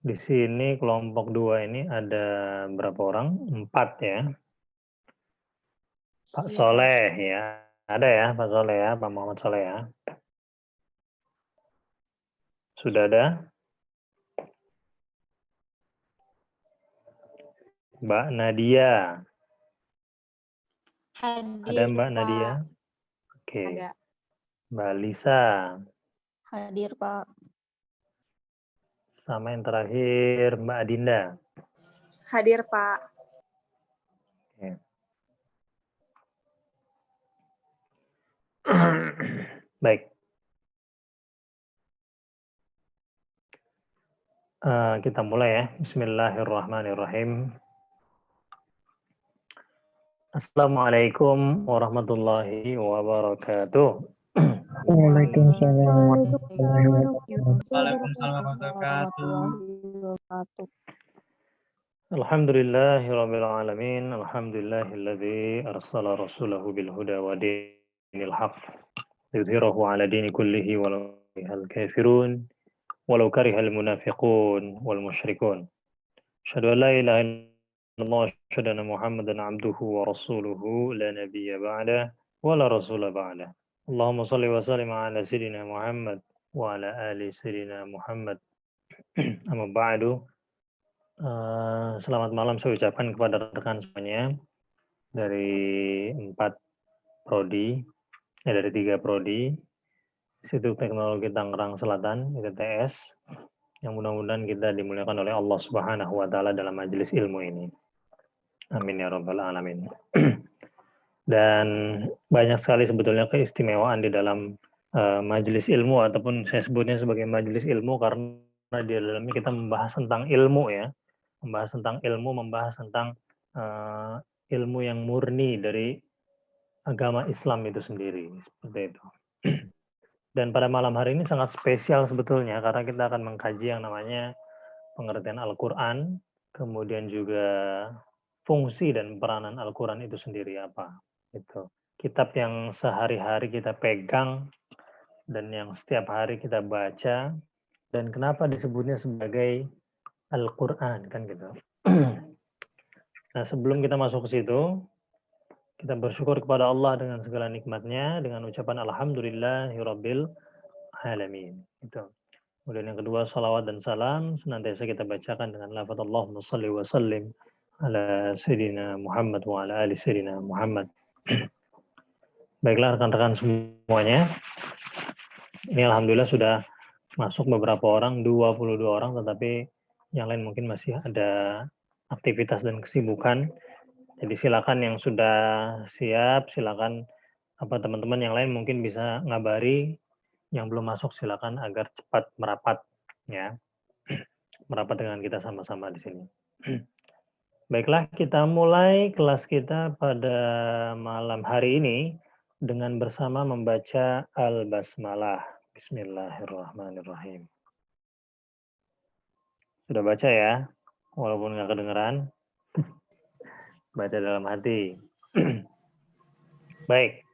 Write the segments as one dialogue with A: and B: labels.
A: Di sini kelompok 2 ini ada berapa orang? 4 ya. Pak
B: Iya, Pak.
A: Soleh ya. Ada ya Pak Soleh ya, Pak Muhammad Soleh ya. Sudah ada? Mbak Nadia. Ada
B: Hadir,
A: Mbak Nadia?
B: Pak.
A: Oke.
B: Ada.
A: Mbak Lisa.
B: Hadir, Pak.
A: Sama yang terakhir Mbak Adinda.
C: Hadir, Pak.
A: Oke. Baik. Kita mulai ya. Bismillahirrahmanirrahim. Assalamualaikum warahmatullahi wabarakatuh.
D: Waalaikumsalam warahmatullahi wabarakatuh.
E: Waalaikumsalam warahmatullahi
B: wabarakatuh.
A: Alhamdulillahirabbil alamin. Alhamdulillahilladzi arsala rasulahu bil huda wa dinil haqq liyudhhirahu 'ala dini kullihi walau karihal kafirun walau karihal munafiqun wal musyrikun. Asyhadu an la ilaha illallah wa asyhadu anna Muhammadan 'abduhu wa rasuluhu la nabiyya ba'da wa la rasula ba'da. Allahumma shalli wa sallim 'ala sayyidina Muhammad wa 'ala ali sayyidina Muhammad. Amma ba'du. Selamat malam saya ucapkan kepada rekan semuanya dari 4 prodi, dari 3 prodi, Institut Teknologi Tangerang Selatan, ITTS, yang mudah-mudahan kita dimuliakan oleh Allah Subhanahu wa Ta'ala dalam majelis ilmu ini. Amin ya Rabbal Alamin. Dan banyak sekali sebetulnya keistimewaan di dalam majelis ilmu, ataupun saya sebutnya sebagai majelis ilmu karena di dalamnya kita membahas tentang ilmu ya. Membahas tentang ilmu, membahas tentang ilmu yang murni dari agama Islam itu sendiri, seperti itu. Dan pada malam hari ini sangat spesial sebetulnya karena kita akan mengkaji yang namanya pengertian Al-Quran, kemudian juga fungsi dan peranan Al-Quran itu sendiri apa. Itu kitab yang sehari-hari kita pegang dan yang setiap hari kita baca, dan kenapa disebutnya sebagai Al-Quran kan gitu. Nah, sebelum kita masuk ke situ, kita bersyukur kepada Allah dengan segala nikmatnya dengan ucapan alhamdulillahirabbil alamin. Itu. Kemudian yang kedua, salawat dan salam senantiasa kita bacakan dengan lafaz Allahumma shalli wa sallim ala sayyidina Muhammad wa ala ali sayyidina Muhammad. Baiklah rekan-rekan semuanya. Ini alhamdulillah sudah masuk beberapa orang, 22 orang, tetapi yang lain mungkin masih ada aktivitas dan kesibukan. Jadi silakan yang sudah siap, silakan teman-teman yang lain mungkin bisa ngabari yang belum masuk, silakan agar cepat merapat ya. Merapat dengan kita sama-sama di sini. Baiklah, kita mulai kelas kita pada malam hari ini dengan bersama membaca Al-Basmalah. Bismillahirrahmanirrahim. Sudah baca ya? Walaupun nggak kedengeran. Baca dalam hati. Baik.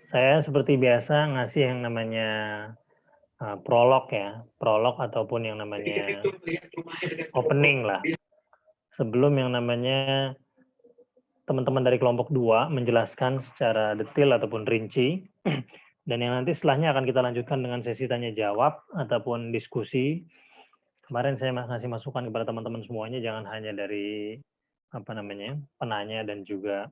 A: Saya seperti biasa ngasih yang namanya prolog ya. Prolog ataupun yang namanya opening lah. Sebelum yang namanya teman-teman dari kelompok 2 menjelaskan secara detail ataupun rinci. Dan yang nanti setelahnya akan kita lanjutkan dengan sesi tanya jawab ataupun diskusi. Kemarin saya ngasih masukan kepada teman-teman semuanya, jangan hanya dari penanya dan juga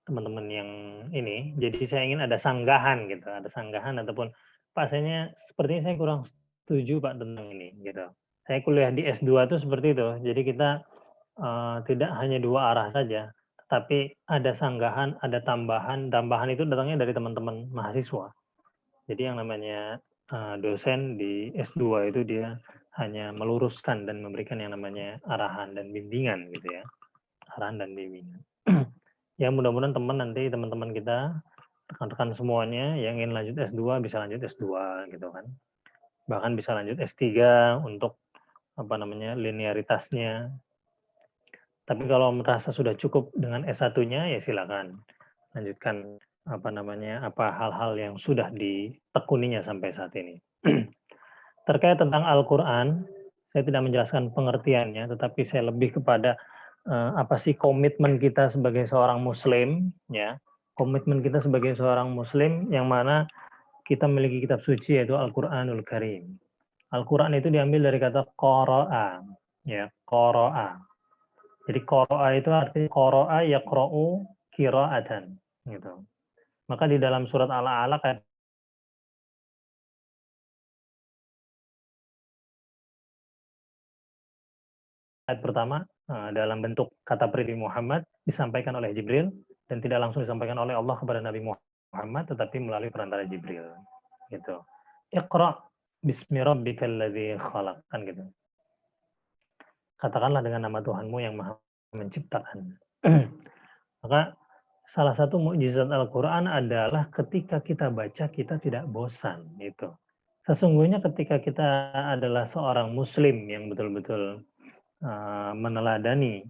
A: teman-teman yang ini. Jadi saya ingin ada sanggahan gitu, ada sanggahan ataupun Pak sayanya sepertinya saya kurang setuju Pak tentang ini gitu. Saya kuliah di S2 itu seperti itu. Jadi kita tidak hanya 2 arah saja, tapi ada sanggahan, ada tambahan. Tambahan itu datangnya dari teman-teman mahasiswa. Jadi yang namanya dosen di S2 itu dia hanya meluruskan dan memberikan yang namanya arahan dan bimbingan gitu ya. Arahan dan bimbingan. Ya mudah-mudahan teman-teman kita, rekan-rekan semuanya yang ingin lanjut S2 bisa lanjut S2 gitu kan. Bahkan bisa lanjut S3 untuk linearitasnya. Tapi kalau merasa sudah cukup dengan S1-nya ya silakan lanjutkan hal-hal yang sudah ditekuninya sampai saat ini. Terkait tentang Al-Quran, saya tidak menjelaskan pengertiannya, tetapi saya lebih kepada apa sih komitmen kita sebagai seorang Muslim, ya. Komitmen kita sebagai seorang Muslim yang mana kita memiliki kitab suci yaitu Al-Quranul Karim. Al-Quran itu diambil dari kata qara'a, ya, qara'a. Jadi qara'a itu artinya qara'a yaqra'u qira'atan, gitu. Maka di dalam surat Al-A'la ayat pertama dalam bentuk kata pribadi Muhammad disampaikan oleh Jibril dan tidak langsung disampaikan oleh Allah kepada Nabi Muhammad tetapi melalui perantara Jibril, gitu. Iqra bismi rabbikal ladzi khalaq, kan gitu. Katakanlah dengan nama Tuhanmu yang Maha menciptakan. Maka salah satu mukjizat Al-Qur'an adalah ketika kita baca kita tidak bosan, gitu. Sesungguhnya ketika kita adalah seorang muslim yang betul-betul meneladani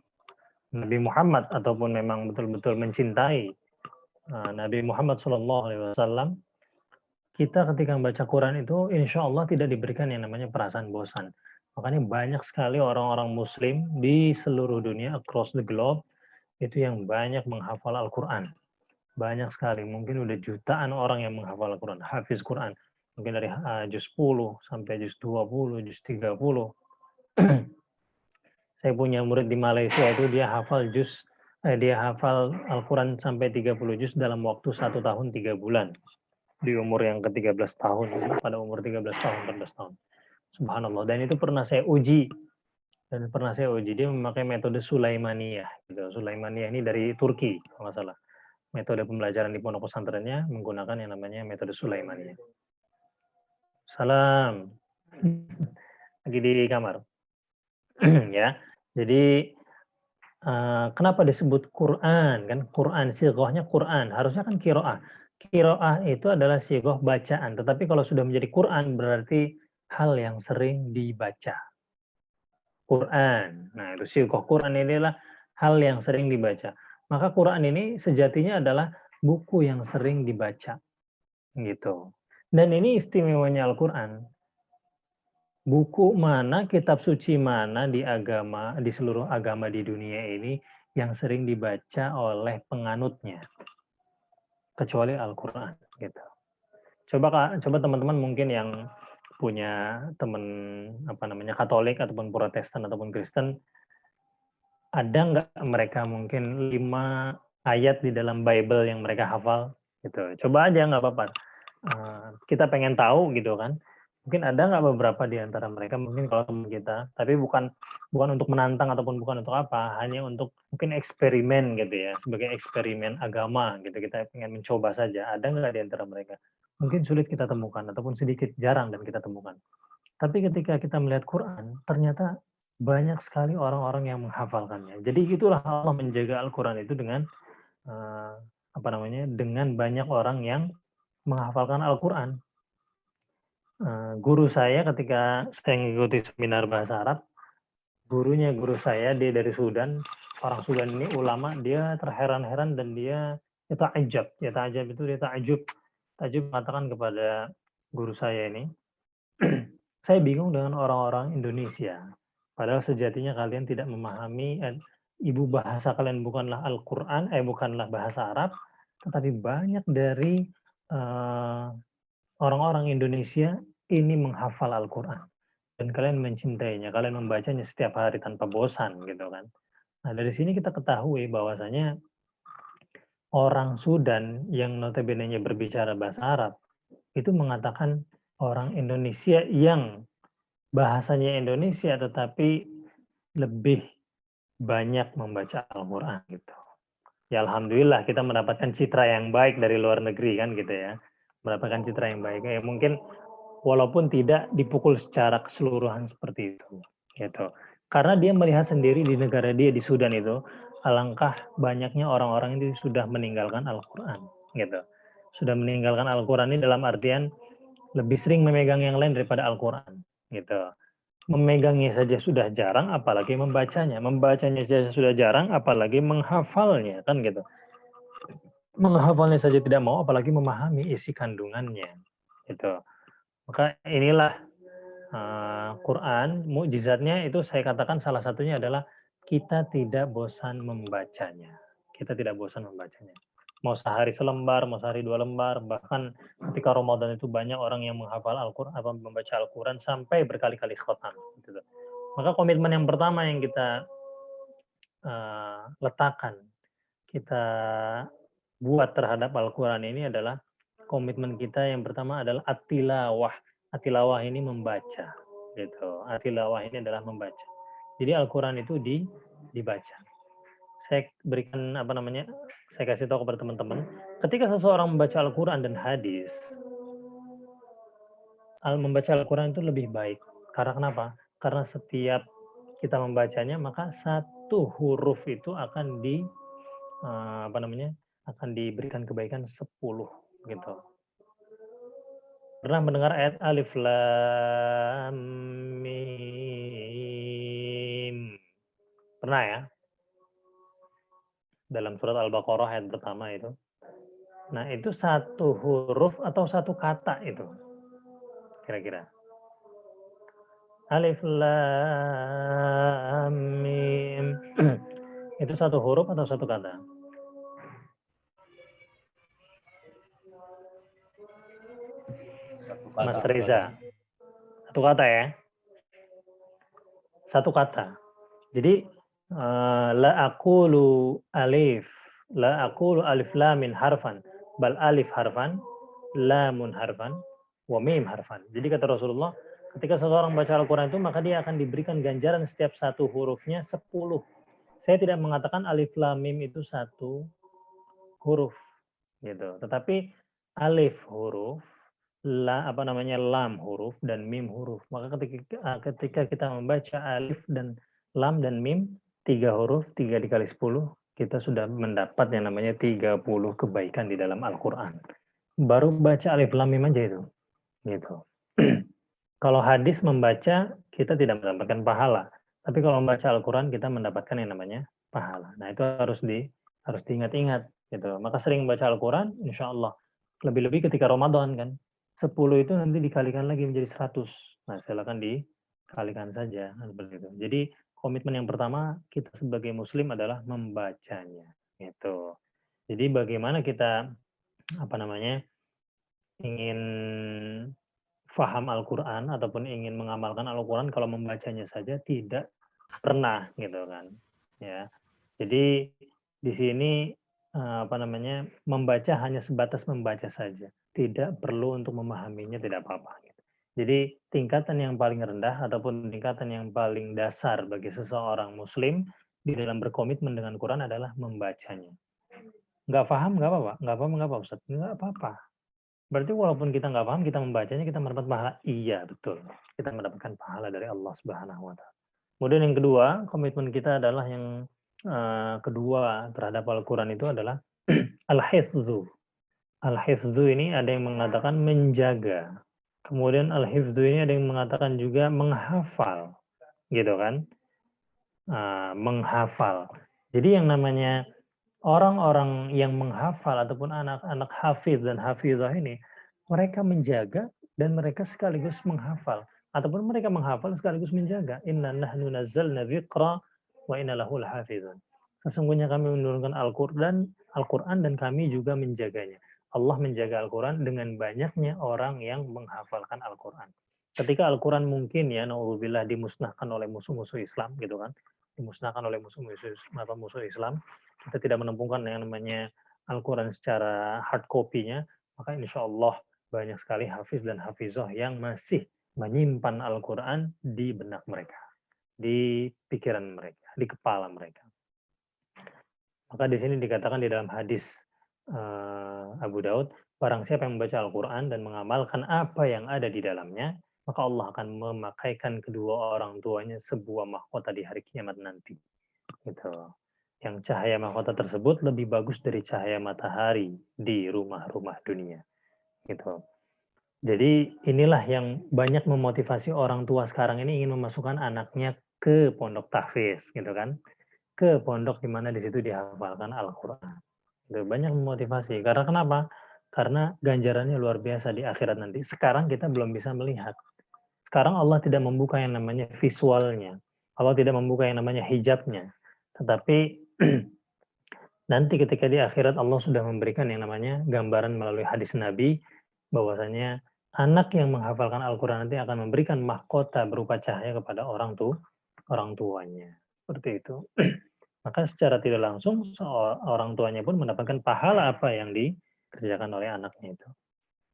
A: Nabi Muhammad ataupun memang betul-betul mencintai Nabi Muhammad SAW, kita ketika membaca Quran itu insya Allah tidak diberikan yang namanya perasaan bosan. Makanya banyak sekali orang-orang Muslim di seluruh dunia, across the globe, itu yang banyak menghafal Al-Quran. Banyak sekali, mungkin udah jutaan orang yang menghafal Al-Quran, hafiz Quran. Mungkin dari juz 10 sampai juz 20, juz 30. Saya punya murid di Malaysia itu dia hafal Al-Quran sampai 30 juz dalam waktu 1 tahun 3 bulan. Di umur yang ke-13 tahun, pada umur 13 tahun, 14 tahun. Subhanallah. Dan itu pernah saya uji. Dia memakai metode Sulaimaniyah. Gitu. Sulaimaniyah ini dari Turki, kalau nggak salah. Metode pembelajaran di pondok pesantrennya menggunakan yang namanya metode Sulaimaniyah. Salam. Lagi di kamar. Ya. Jadi kenapa disebut Quran? Kan Quran, sighahnya Quran. Harusnya kan qiraah. Qiraah itu adalah sighah bacaan. Tetapi kalau sudah menjadi Quran berarti hal yang sering dibaca. Quran. Nah, itu sighah Quran ini adalah hal yang sering dibaca. Maka Quran ini sejatinya adalah buku yang sering dibaca. Gitu. Dan ini istimewanya Al-Quran. Buku mana, kitab suci mana di seluruh agama di dunia ini yang sering dibaca oleh penganutnya, kecuali Al-Quran, gitu. Coba teman-teman mungkin yang punya teman Katolik ataupun Protestan ataupun Kristen, ada nggak mereka mungkin 5 ayat di dalam Bible yang mereka hafal, gitu. Coba aja, nggak apa-apa. Kita pengen tahu, gitu kan. Mungkin ada nggak beberapa di antara mereka, mungkin kalau teman kita, tapi bukan untuk menantang ataupun bukan untuk apa, hanya untuk mungkin eksperimen gitu ya, sebagai eksperimen agama gitu, kita pengen mencoba saja. Ada nggak di antara mereka? Mungkin sulit kita temukan ataupun sedikit jarang dan kita temukan. Tapi ketika kita melihat Quran, ternyata banyak sekali orang-orang yang menghafalkannya. Jadi itulah Allah menjaga Al-Quran itu dengan dengan banyak orang yang menghafalkan Al-Quran. Guru saya ketika saya mengikuti seminar bahasa Arab, guru saya, dia dari Sudan, orang Sudan ini ulama, dia terheran-heran dan dia ta'ajab itu dia ta'ajub mengatakan kepada guru saya ini, saya bingung dengan orang-orang Indonesia, padahal sejatinya kalian tidak memahami, ibu bahasa kalian bukanlah Al-Quran, bukanlah bahasa Arab, tetapi banyak dari orang-orang Indonesia ini menghafal Al-Quran. Dan kalian mencintainya, kalian membacanya setiap hari tanpa bosan, gitu kan. Nah, dari sini kita ketahui bahwasanya orang Sudan yang notabene-nya berbicara bahasa Arab, itu mengatakan orang Indonesia yang bahasanya Indonesia tetapi lebih banyak membaca Al-Quran, gitu. Ya alhamdulillah kita mendapatkan citra yang baik dari luar negeri kan gitu ya. Mendapatkan citra yang baik. Ya mungkin walaupun tidak dipukul secara keseluruhan seperti itu, gitu. Karena dia melihat sendiri di negara dia di Sudan itu, alangkah banyaknya orang-orang itu sudah meninggalkan Al-Quran, gitu. Sudah meninggalkan Al-Quran ini dalam artian lebih sering memegang yang lain daripada Al-Quran, gitu. Memegangnya saja sudah jarang, apalagi membacanya. Membacanya saja sudah jarang, apalagi menghafalnya, kan gitu. Menghafalnya saja tidak mau, apalagi memahami isi kandungannya, gitu. Maka inilah Quran, mukjizatnya itu saya katakan salah satunya adalah kita tidak bosan membacanya. Kita tidak bosan membacanya. Mau sehari selembar, mau sehari 2 lembar, bahkan ketika Ramadan itu banyak orang yang menghafal Al-Quran, membaca Al-Quran sampai berkali-kali khatam. Gitu. Maka komitmen yang pertama yang kita letakkan, kita buat terhadap Al-Quran ini adalah komitmen kita yang pertama adalah at-tilawah. At-tilawah ini membaca, gitu. At-tilawah ini adalah membaca. Jadi Al-Quran itu dibaca. Saya berikan saya kasih tahu kepada teman-teman, ketika seseorang membaca Al-Quran dan hadis, membaca Al-Quran itu lebih baik. Karena kenapa? Karena setiap kita membacanya, maka satu huruf itu akan akan diberikan kebaikan 10 gitu. Pernah mendengar ayat Alif Lam Mim? Pernah ya? Dalam surat Al-Baqarah ayat pertama itu. Nah, itu satu huruf atau satu kata itu? Kira-kira. Alif Lam Mim. Itu satu huruf atau satu kata? Mas Reza. Satu kata ya? Satu kata. Jadi la aqulu alif lam min harfan, bal alif harfan, lamun harfan, wa mim harfan. Jadi kata Rasulullah, ketika seseorang baca Al-Quran itu, maka dia akan diberikan ganjaran setiap satu hurufnya 10. Saya tidak mengatakan alif lam mim itu satu huruf, gitu. Tetapi alif huruf, lam huruf, dan mim huruf. Maka ketika kita membaca alif dan lam dan mim, 3 huruf, 3 dikali 10, kita sudah mendapat yang namanya 30 kebaikan di dalam Al-Quran. Baru baca alif lam mim aja itu. Gitu. Kalau hadis membaca, kita tidak mendapatkan pahala. Tapi kalau membaca Al-Quran, kita mendapatkan yang namanya pahala. Nah, itu harus diingat-ingat. Gitu. Maka sering baca Al-Quran, insya Allah. Lebih-lebih ketika Ramadan kan. 10 itu nanti dikalikan lagi menjadi 100. Nah, silakan dikalikan saja. Begitu. Jadi komitmen yang pertama kita sebagai Muslim adalah membacanya. Gitu. Jadi bagaimana kita ingin faham Al-Quran ataupun ingin mengamalkan Al-Quran kalau membacanya saja tidak pernah gitu kan. Ya. Jadi di sini membaca hanya sebatas membaca saja. Tidak perlu untuk memahaminya, tidak apa-apa. Jadi tingkatan yang paling rendah ataupun tingkatan yang paling dasar bagi seseorang Muslim di dalam berkomitmen dengan Quran adalah membacanya. Nggak paham, nggak apa-apa. Nggak paham, nggak apa Ustaz. Nggak apa-apa. Berarti walaupun kita nggak paham, kita membacanya, kita mendapat pahala. Iya, betul. Kita mendapatkan pahala dari Allah Subhanahu wa Ta'ala. Kemudian yang kedua, komitmen kita adalah yang kedua terhadap Al-Quran itu adalah al-hifzu. Al-hifzu ini ada yang mengatakan menjaga. Kemudian al-hifzu ini ada yang mengatakan juga menghafal. Gitu kan? Menghafal. Jadi yang namanya orang-orang yang menghafal ataupun anak-anak hafiz dan hafizah ini, mereka menjaga dan mereka sekaligus menghafal. Ataupun mereka menghafal sekaligus menjaga. Inna nahnu nazzalna dzikra wa inna lahu lahafizun. Sesungguhnya kami menurunkan Al-Quran dan kami juga menjaganya. Allah menjaga Al-Quran dengan banyaknya orang yang menghafalkan Al-Quran. Ketika Al-Quran mungkin ya, na'udzubillah, dimusnahkan oleh musuh-musuh Islam, gitu kan. Dimusnahkan oleh musuh Islam. Kita tidak menemukan yang namanya Al-Quran secara hard copy-nya, maka insya Allah banyak sekali hafiz dan hafizah yang masih menyimpan Al-Quran di benak mereka, di pikiran mereka, di kepala mereka. Maka di sini dikatakan di dalam hadis Abu Daud, barang siapa yang membaca Al-Quran dan mengamalkan apa yang ada di dalamnya, maka Allah akan memakaikan kedua orang tuanya sebuah mahkota di hari kiamat nanti. Gitu. Yang cahaya mahkota tersebut lebih bagus dari cahaya matahari di rumah-rumah dunia. Gitu. Jadi inilah yang banyak memotivasi orang tua sekarang ini ingin memasukkan anaknya ke pondok tahfiz, gitu kan? Ke pondok di mana di situ dihafalkan Al-Quran. Itu banyak memotivasi. Karena kenapa? Karena ganjarannya luar biasa di akhirat nanti. Sekarang kita belum bisa melihat. sekarang Allah tidak membuka yang namanya visualnya. Allah tidak membuka yang namanya hijabnya. Tetapi nanti ketika di akhirat Allah sudah memberikan yang namanya gambaran melalui hadis Nabi bahwasanya anak yang menghafalkan Al-Quran nanti akan memberikan mahkota berupa cahaya kepada orang tuanya. Seperti itu. Maka secara tidak langsung orang tuanya pun mendapatkan pahala apa yang dikerjakan oleh anaknya itu.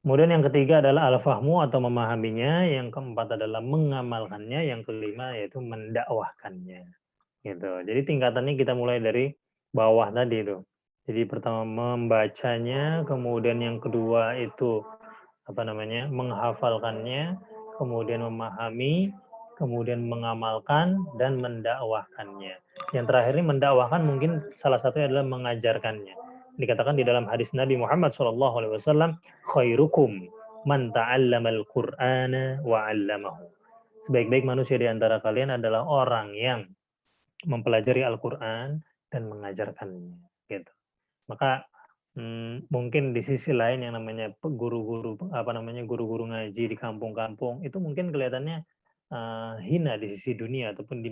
A: Kemudian yang ketiga adalah al-fahmu atau memahaminya, yang keempat adalah mengamalkannya, yang kelima yaitu mendakwahkannya. Gitu. Jadi tingkatannya kita mulai dari bawah tadi itu. Jadi pertama membacanya, kemudian yang kedua itu menghafalkannya, kemudian memahami, kemudian mengamalkan dan mendakwahkannya. Yang terakhir ini mendakwahkan mungkin salah satunya adalah mengajarkannya. Dikatakan di dalam hadis Nabi Muhammad SAW, khairukum man ta'allamal Qur'ana wa 'allamahu. Sebaik-baik manusia di antara kalian adalah orang yang mempelajari Al-Qur'an dan mengajarkannya, gitu. Maka mungkin di sisi lain yang namanya guru-guru guru-guru ngaji di kampung-kampung itu mungkin kelihatannya hina di sisi dunia ataupun di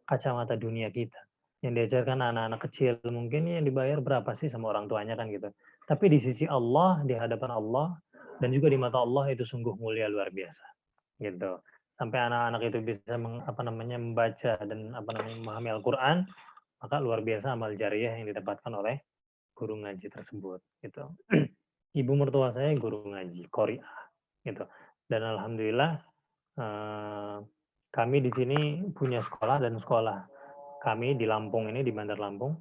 A: kacamata dunia kita. Yang diajarkan anak-anak kecil mungkin yang dibayar berapa sih sama orang tuanya kan gitu. Tapi di sisi Allah, di hadapan Allah dan juga di mata Allah itu sungguh mulia luar biasa. Gitu. Sampai anak-anak itu bisa membaca dan memahami Al-Qur'an, maka luar biasa amal jariah yang didapatkan oleh guru ngaji tersebut gitu. Ibu mertua saya guru ngaji Qori'ah gitu. Dan alhamdulillah kami di sini punya sekolah, dan sekolah kami di Lampung ini, di Bandar Lampung,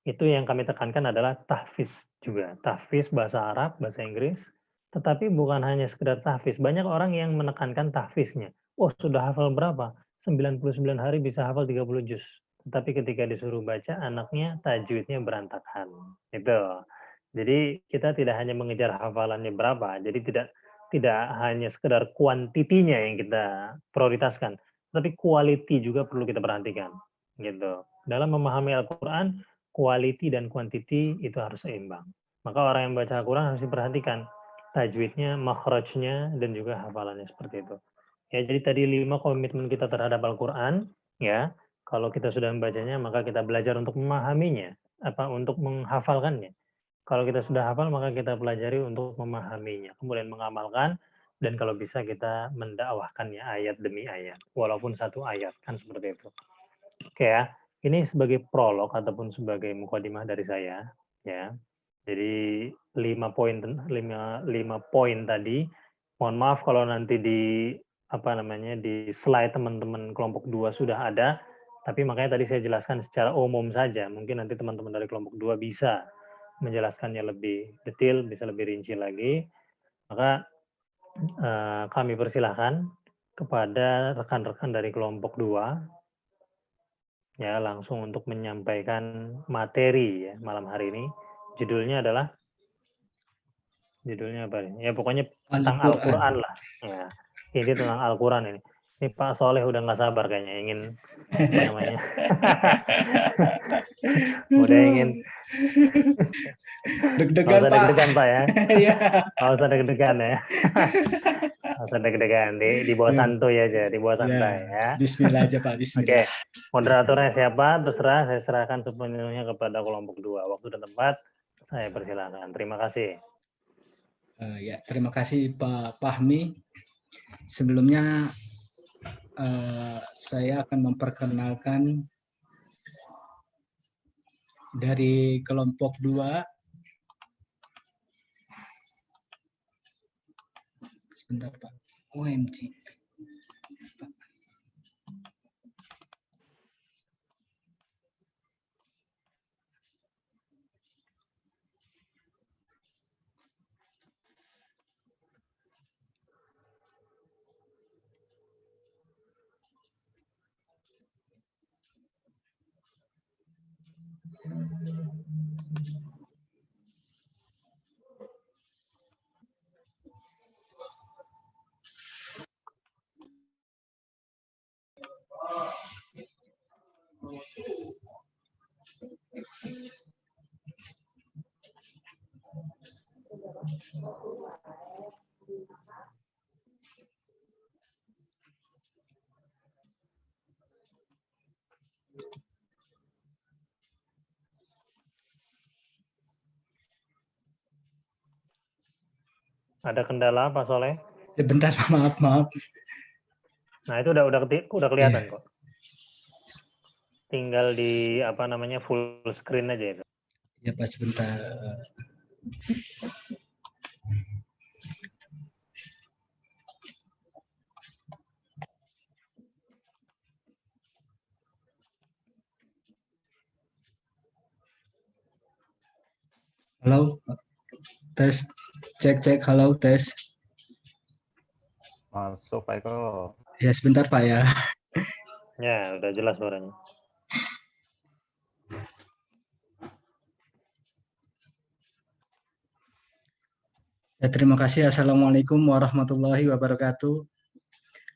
A: itu yang kami tekankan adalah tahfiz juga. Tahfiz bahasa Arab, bahasa Inggris, tetapi bukan hanya sekedar tahfiz. Banyak orang yang menekankan tahfiznya. Oh, sudah hafal berapa? 99 hari bisa hafal 30 juz. Tetapi ketika disuruh baca, anaknya tajwidnya berantakan. Itu. Jadi kita tidak hanya mengejar hafalannya berapa, jadi tidak hanya sekedar kuantitinya yang kita prioritaskan, tapi quality juga perlu kita perhatikan. Gitu. Dalam memahami Al-Quran, quality dan quantity itu harus seimbang. Maka orang yang baca Al-Quran harus diperhatikan tajwidnya, makhrajnya, dan juga hafalannya seperti itu. Ya, jadi tadi 5 komitmen kita terhadap Al-Quran, ya. Kalau kita sudah membacanya, maka kita belajar untuk memahaminya, untuk menghafalkannya. Kalau kita sudah hafal, maka kita pelajari untuk memahaminya, kemudian mengamalkan, dan kalau bisa kita mendakwahkannya ayat demi ayat, walaupun satu ayat, kan seperti itu. Oke ya, ini sebagai prolog ataupun sebagai mukadimah dari saya, ya. Jadi 5 poin tadi. Mohon maaf kalau nanti di slide teman-teman kelompok 2 sudah ada, tapi makanya tadi saya jelaskan secara umum saja. Mungkin nanti teman-teman dari kelompok 2 bisa menjelaskannya lebih detail, bisa lebih rinci lagi. Maka kami persilahkan kepada rekan-rekan dari kelompok 2 ya langsung untuk menyampaikan materi ya malam hari ini. Judulnya apa ini? Ya pokoknya tentang Al-Quran lah. Ya, ini tentang Al-Quran ini. Ini Pak Soleh udah nggak sabar kayaknya ingin udah ingin
E: deg-degan Pak.
A: Deg-degan Pak ya.
E: Iya.
A: Nggak usah deg-degan ya. Nggak usah deg-degan, di bawah santuy aja, di bawah santai ya.
E: Bismillah aja Pak, bismillah.
A: Oke, moderatornya siapa? Terserah, saya serahkan sepenuhnya kepada kelompok 2. Waktu dan tempat saya persilakan. Terima kasih.
E: Ya, terima kasih Pak Fahmi. Sebelumnya saya akan memperkenalkan dari kelompok 2. Sebentar Pak. OMG.
A: Ada kendala Pak Soleh?
E: Sebentar, maaf.
A: Nah, itu udah kelihatan kok. Tinggal di full screen aja itu.
E: Ya Pak, sebentar. Halo, tes, cek, halo, tes.
F: Masuk Pak Eko.
E: Ya sebentar Pak ya.
A: Ya, udah jelas suaranya.
E: Ya, terima kasih. Assalamualaikum warahmatullahi wabarakatuh.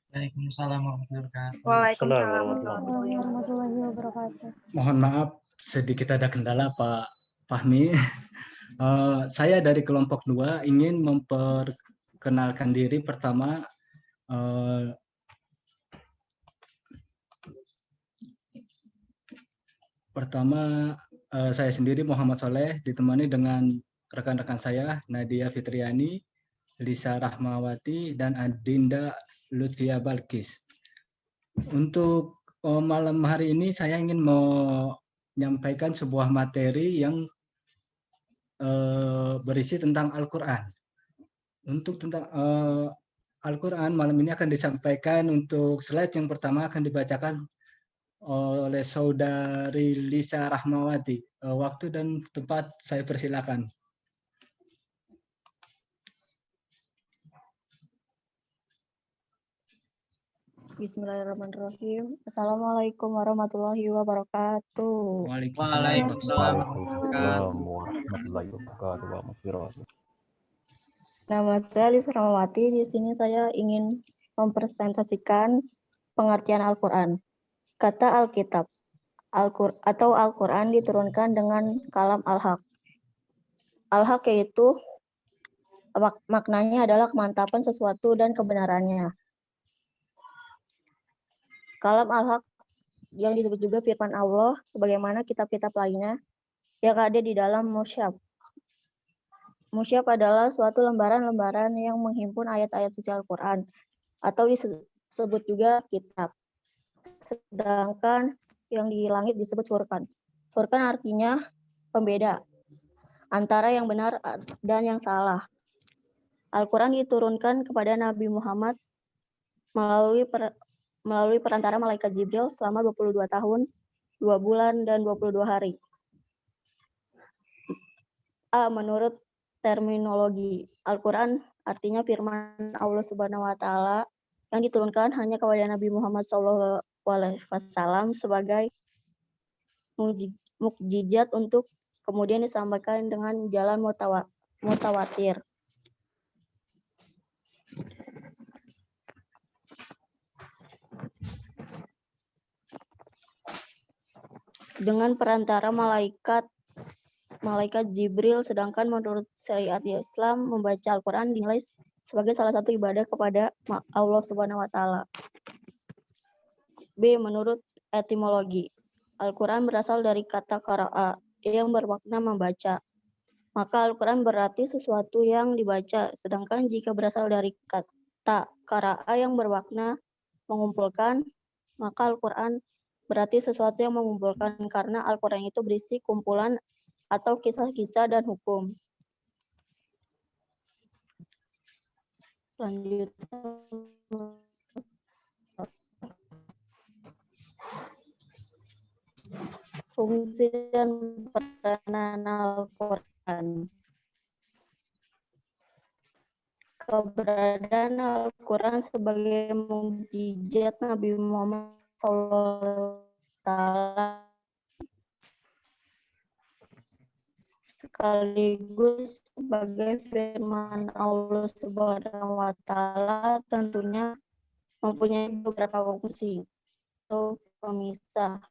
G: Waalaikumsalam warahmatullahi wabarakatuh.
C: Waalaikumsalam
A: Assalamualaikum.
B: Warahmatullahi wabarakatuh.
E: Mohon maaf, sedikit ada kendala Pak Fahmi. Saya dari kelompok 2 ingin memperkenalkan diri. Pertama, saya sendiri Muhammad Soleh, ditemani dengan rekan-rekan saya Nadia Fitriani, Lisa Rahmawati, dan Adinda Lutfia Balkis. Untuk malam hari ini saya ingin menyampaikan sebuah materi yang berisi tentang Al-Quran. Untuk tentang Al-Quran malam ini akan disampaikan untuk slide yang pertama akan dibacakan oleh saudari Lisa Rahmawati. Waktu dan tempat saya persilakan.
B: Bismillahirrahmanirrahim. Assalamualaikum warahmatullahi wabarakatuh.
G: Waalaikumsalam
F: Waalaikumsalam warahmatullahi wabarakatuh.
B: Nama saya Lisa Rahmawati. Di sini saya ingin mempresentasikan pengertian Al-Quran. Kata Alkitab atau Al-Quran diturunkan dengan kalam Al-Haq. Al-Haq yaitu maknanya adalah kemantapan sesuatu dan kebenarannya. Kalam Al-Haq yang disebut juga firman Allah sebagaimana kitab-kitab lainnya yang ada di dalam Mushaf. Mushaf adalah suatu lembaran-lembaran yang menghimpun ayat-ayat suci Al-Quran atau disebut juga kitab. Sedangkan yang di langit disebut Furqan. Furqan artinya pembeda antara yang benar dan yang salah. Al-Quran diturunkan kepada Nabi Muhammad melalui perantara malaikat Jibril selama 22 tahun, 2 bulan, dan 22 hari. Menurut terminologi, Al-Quran artinya firman Allah Subhanahu wa Ta'ala yang diturunkan hanya kepada Nabi Muhammad SAW sebagai mukjizat untuk kemudian disampaikan dengan jalan mutawatir. Dengan perantara malaikat Jibril, sedangkan menurut syariat Islam membaca Al-Quran dinilai sebagai salah satu ibadah kepada Allah Subhanahu wa Ta'ala. B. Menurut etimologi, Al-Quran berasal dari kata qara'a yang bermakna membaca. Maka Al-Quran berarti sesuatu yang dibaca, sedangkan jika berasal dari kata qara'a yang bermakna mengumpulkan, maka Al-Quran berarti sesuatu yang mengumpulkan karena Al-Quran itu berisi kumpulan atau kisah-kisah dan hukum. Selanjutnya, fungsi dan peranan Al-Quran. Keberadaan Al-Quran sebagai mukjizat Nabi Muhammad SAW sekaligus sebagai firman Allah Subhanahu wa Ta'ala tentunya mempunyai beberapa fungsi atau pemisah.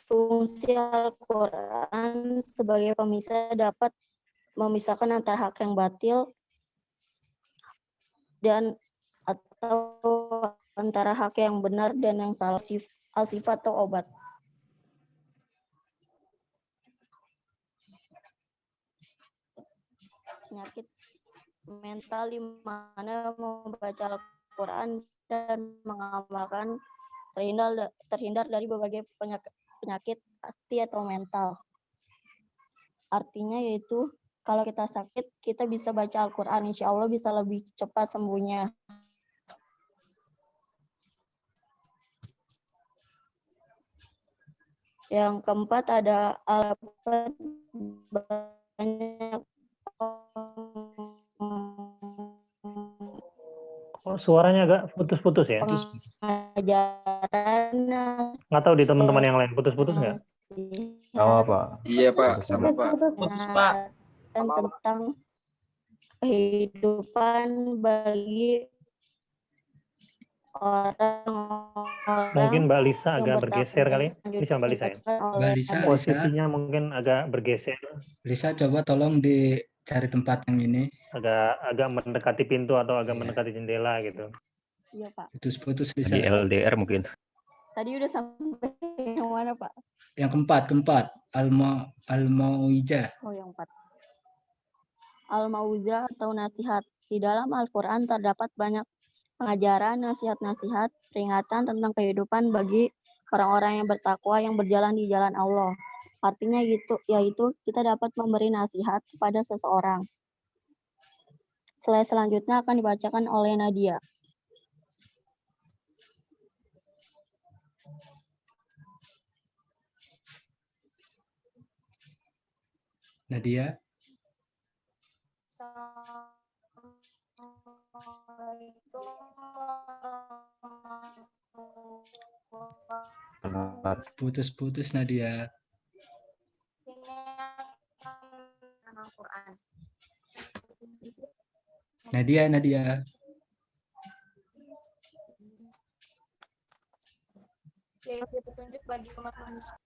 B: Fungsi Al-Quran sebagai pemisah dapat memisahkan antara hak yang batil dan atau antara hak yang benar dan yang salah, al-sifat atau obat. Penyakit mental di mana membaca Al-Quran dan mengamalkan terhindar dari berbagai penyakit hati atau mental. Artinya yaitu kalau kita sakit, kita bisa baca Al-Quran, insya Allah bisa lebih cepat sembuhnya. Yang keempat ada banyak
A: Suaranya agak putus-putus ya.
B: pengajaran
A: Nggak tahu di teman-teman yang lain putus-putus nggak?
F: Apa?
H: Iya Pak,
F: Putus
H: sama Pak.
G: Putus, Pak.
B: dan tentang kehidupan bagi orang-orang
A: Mungkin Mbak Lisa
B: yang
A: agak
B: bertakwa.
A: bergeser kali.
B: Selanjutnya
A: Bisa Mbak Lisa ya?
B: dibacakan oleh
E: Mbak Lisa,
B: Nadia.
A: Posisinya mungkin agak bergeser,
E: Lisa coba tolong dicari tempat yang ini.
A: agak mendekati pintu atau agak
E: Iya.
A: mendekati jendela gitu.
B: Iya Pak.
E: Putus-putus
F: Di
E: Lisa.
F: LDR mungkin.
B: Tadi udah sampai yang mana Pak?
E: Yang keempat, Al-Mau'izah.
B: Oh yang 4. Al-Mau'izah atau nasihat. Di dalam Al-Quran terdapat banyak pengajaran, nasihat-nasihat, peringatan tentang kehidupan bagi orang-orang yang bertakwa yang berjalan di jalan Allah. Artinya yaitu kita dapat memberi nasihat kepada seseorang. Slide selanjutnya akan dibacakan oleh Nadia.
E: Nadia, putus-putus Nadia. Nadia.
C: Yaitu petunjuk bagi umat manusia.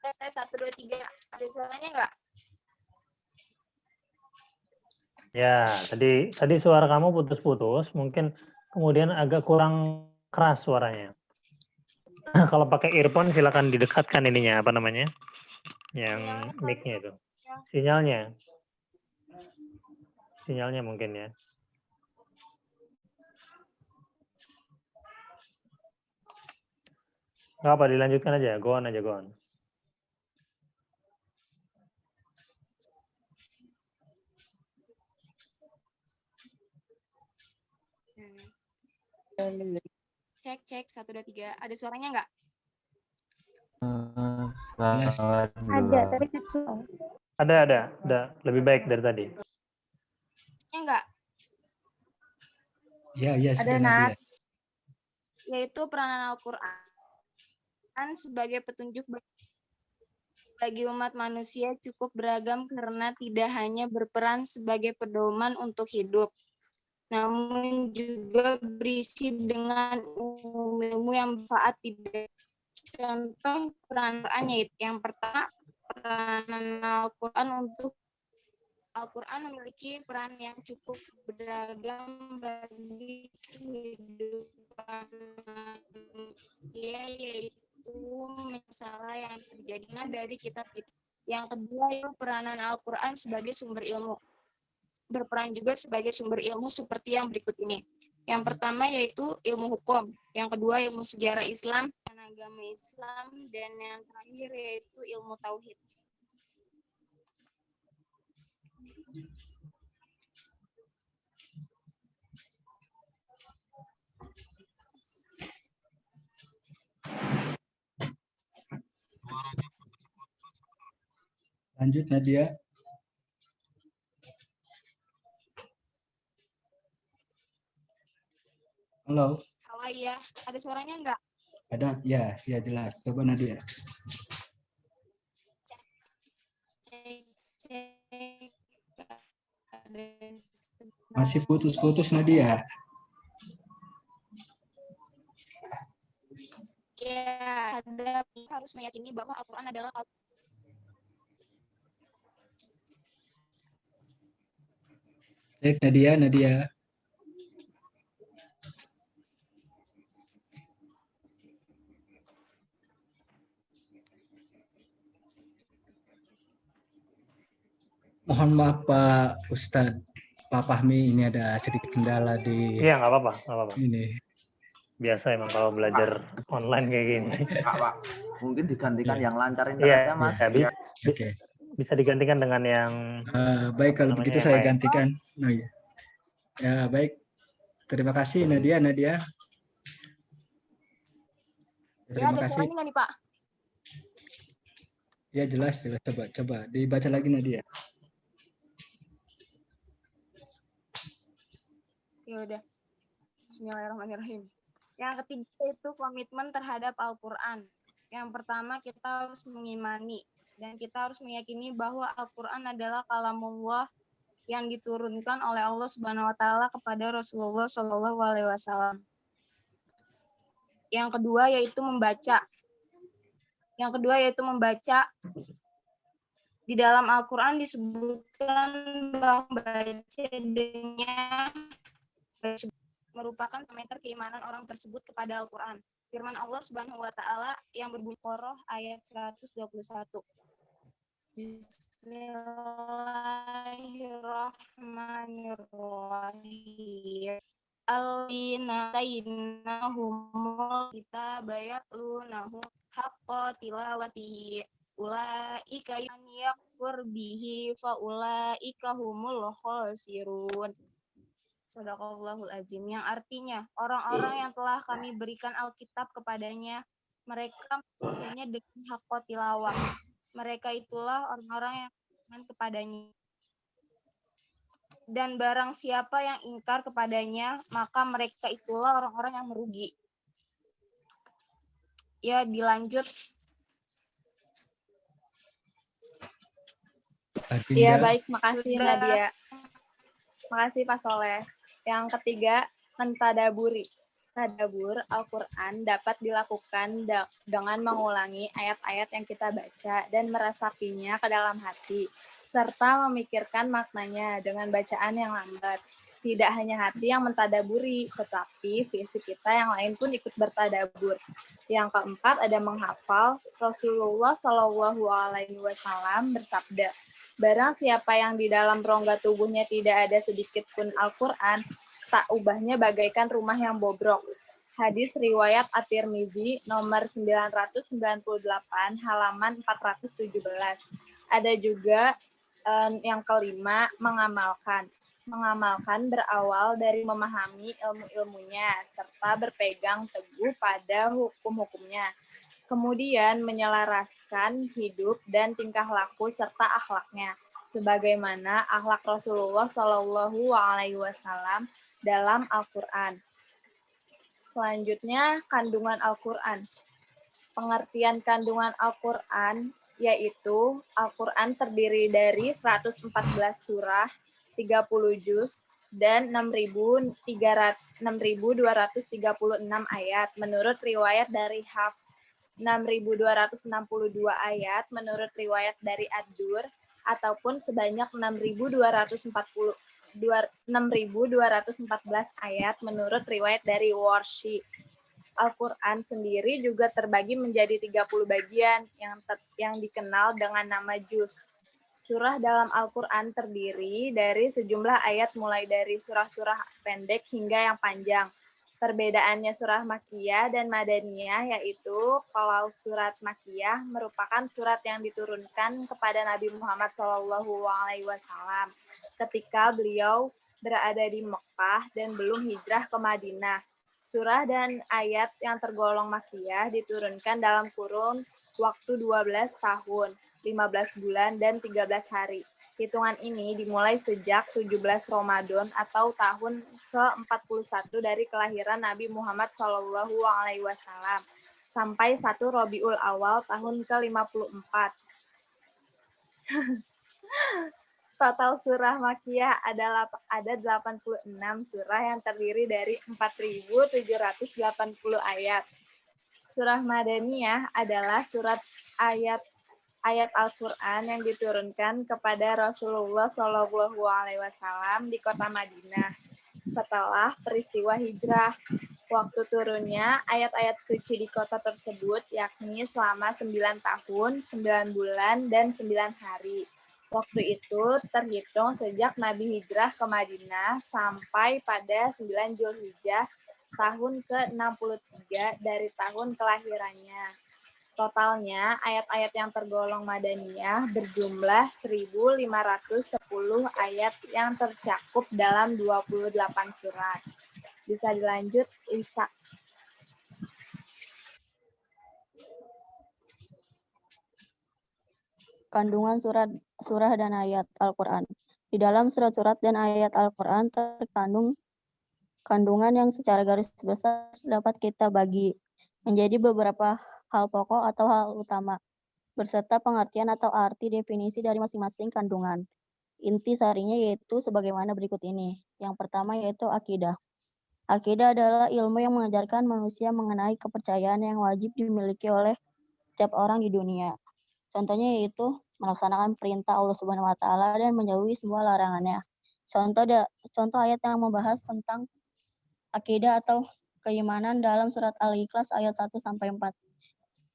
C: Tes 1, 2, 3. Ada suaranya nggak?
A: Ya, tadi suara kamu putus-putus, mungkin kemudian agak kurang keras suaranya. Kalau pakai earphone silakan didekatkan ininya, apa namanya? Yang mic-nya itu. Sinyalnya mungkin ya. Nggak apa, dilanjutkan aja, go on.
C: Cek 1, 2, 3. Ada suaranya nggak?
D: Ada, tapi kecil.
A: Ada. Lebih baik dari tadi.
C: Ya nggak?
E: Ya, sudah
D: Ada,
E: Nadia.
C: Yaitu peranan Al-Quran sebagai petunjuk bagi umat manusia cukup beragam karena tidak hanya berperan sebagai pedoman untuk hidup, namun juga berisi dengan ilmu yang bermanfaat. Contoh peranan yang pertama, peranan Al-Quran memiliki peran yang cukup beragam bagi kehidupan manusia, yaitu masalah yang terjadi dari kitab itu. Yang kedua, yaitu peranan Al-Quran sebagai sumber ilmu. Berperan juga sebagai sumber ilmu seperti yang berikut ini. Yang pertama yaitu ilmu hukum, yang kedua ilmu sejarah Islam dan agama Islam, dan yang terakhir yaitu ilmu tauhid.
E: Lanjut Nadia. Halo.
C: Halo, iya. Ada suaranya nggak?
E: Ada, ya jelas. Coba Nadia.
C: Cek.
E: Masih putus-putus Nadia.
C: Ya, ada harus meyakini bahwa Al-Quran adalah
E: Cek Nadia. Mohon maaf Pak Ustadz, Pak Fahmi, ini ada sedikit kendala di
A: Iya, nggak apa-apa, nggak apa-apa.
E: ini.
A: Biasa emang kalau belajar online kayak gini.
F: Pak. Mungkin digantikan
E: Iya.
F: yang lancar
A: Iya,
F: internetnya, Mas.
A: ya,
E: Oke.
A: bisa digantikan dengan yang
E: Baik, kalau
A: namanya
E: begitu
A: yang
E: saya
A: lain.
E: gantikan. Oh, iya. Ya, baik. Terima kasih Nadia.
C: Ya,
E: Terima
C: ada
E: kasih.
C: suaranya nggak nih, Pak?
E: Ya, jelas. Coba dibaca lagi Nadia.
C: Ya udah. Bismillahirrahmanirrahim. Yang ketiga itu komitmen terhadap Al-Quran. Yang pertama kita harus mengimani dan kita harus meyakini bahwa Al-Quran adalah kalamullah yang diturunkan oleh Allah Subhanahu wa taala kepada Rasulullah Shallallahu alaihi wasallam. Yang kedua yaitu membaca. Di dalam Al-Quran disebutkan bahwa bacanya merupakan parameter keimanan orang tersebut kepada Al-Quran. Firman Allah Subhanahu wa taala yang berbunyi Qur'an ayat 121. Bismillahirrahmanirrahim. Allina tainahumul kitabaya lunahu haqqa tilawatihi ulaika yakfur bihi fa ulaika humul khasirun. Shadaqallahul azim, yang artinya orang-orang yang telah kami berikan Alkitab kepadanya, mereka membacanya dengan haqqa tilawah. Mereka itulah orang-orang yang beriman kepadanya. Dan barang siapa yang ingkar kepadanya, maka mereka itulah orang-orang yang merugi. Ya, dilanjut.
D: Iya, baik. Makasih,
C: Sudah.
D: Nadia. Makasih, Pak Soleh. Yang ketiga, mentadaburi. Tadabur Al-Quran dapat dilakukan dengan mengulangi ayat-ayat yang kita baca dan meresapinya ke dalam hati, serta memikirkan maknanya dengan bacaan yang lambat. Tidak hanya hati yang mentadaburi, tetapi fisik kita yang lain pun ikut bertadabur. Yang keempat ada menghafal. Rasulullah Shallallahu alaihi wasallam bersabda, barang siapa yang di dalam rongga tubuhnya tidak ada sedikit pun Al-Quran, tak ubahnya bagaikan rumah yang bobrok. Hadis riwayat At-Tirmizi nomor 998 halaman 417. Ada juga yang kelima, mengamalkan. Mengamalkan berawal dari memahami ilmu-ilmunya serta berpegang teguh pada hukum-hukumnya. Kemudian menyelaraskan hidup dan tingkah laku serta akhlaknya, sebagaimana akhlak Rasulullah Shallallahu alaihi wasallam dalam Al-Quran. Selanjutnya, kandungan Al-Quran. Pengertian kandungan Al-Quran yaitu Al-Quran terdiri dari 114 surah, 30 juz, dan 6.236 ayat menurut riwayat dari Hafs, 6.262 ayat menurut riwayat dari Ad-Dur, ataupun sebanyak 6.214 ayat menurut riwayat dari Warshi. Al-Quran sendiri juga terbagi menjadi 30 bagian yang dikenal dengan nama juz. Surah dalam Al-Quran terdiri dari sejumlah ayat mulai dari surah-surah pendek hingga yang panjang. Perbedaannya surah Makkiyah dan Madaniyah yaitu kalau surat Makkiyah merupakan surat yang diturunkan kepada Nabi Muhammad SAW ketika beliau berada di Mekah dan belum hijrah ke Madinah. Surah dan ayat yang tergolong Makkiyah diturunkan dalam kurun waktu 12 tahun, 15 bulan, dan 13 hari. Hitungan ini dimulai sejak 17 Ramadan atau tahun ke-41 dari kelahiran Nabi Muhammad SAW sampai 1 Rabiul Awal tahun ke-54. Total surah Makkiyah ada 86 surah yang terdiri dari 4.780 ayat. Surah Madaniyah adalah surat ayat Al-Quran yang diturunkan kepada Rasulullah SAW di kota Madinah setelah peristiwa hijrah. Waktu turunnya ayat-ayat suci di kota tersebut yakni selama 9 tahun, 9 bulan, dan 9 hari. Waktu itu terhitung sejak Nabi hijrah ke Madinah sampai pada 9 Zulhijjah tahun ke-63 dari tahun kelahirannya. Totalnya ayat-ayat yang tergolong Madaniyah berjumlah 1.510 ayat yang tercakup dalam 28 surat. Bisa dilanjut, Lisa.
B: Kandungan surah dan ayat Al-Quran. Di dalam surat-surat dan ayat Al-Quran terkandung kandungan yang secara garis besar dapat kita bagi menjadi beberapa hal pokok atau hal utama, berserta pengertian atau arti definisi dari masing-masing kandungan. Inti sarinya yaitu sebagaimana berikut ini. Yang pertama yaitu akidah. Akidah adalah ilmu yang mengajarkan manusia mengenai kepercayaan yang wajib dimiliki oleh setiap orang di dunia. Contohnya yaitu melaksanakan perintah Allah Subhanahu wa taala dan menjauhi semua larangannya. Contoh ayat yang membahas tentang akidah atau keimanan dalam surat Al-Ikhlas ayat 1 sampai 4.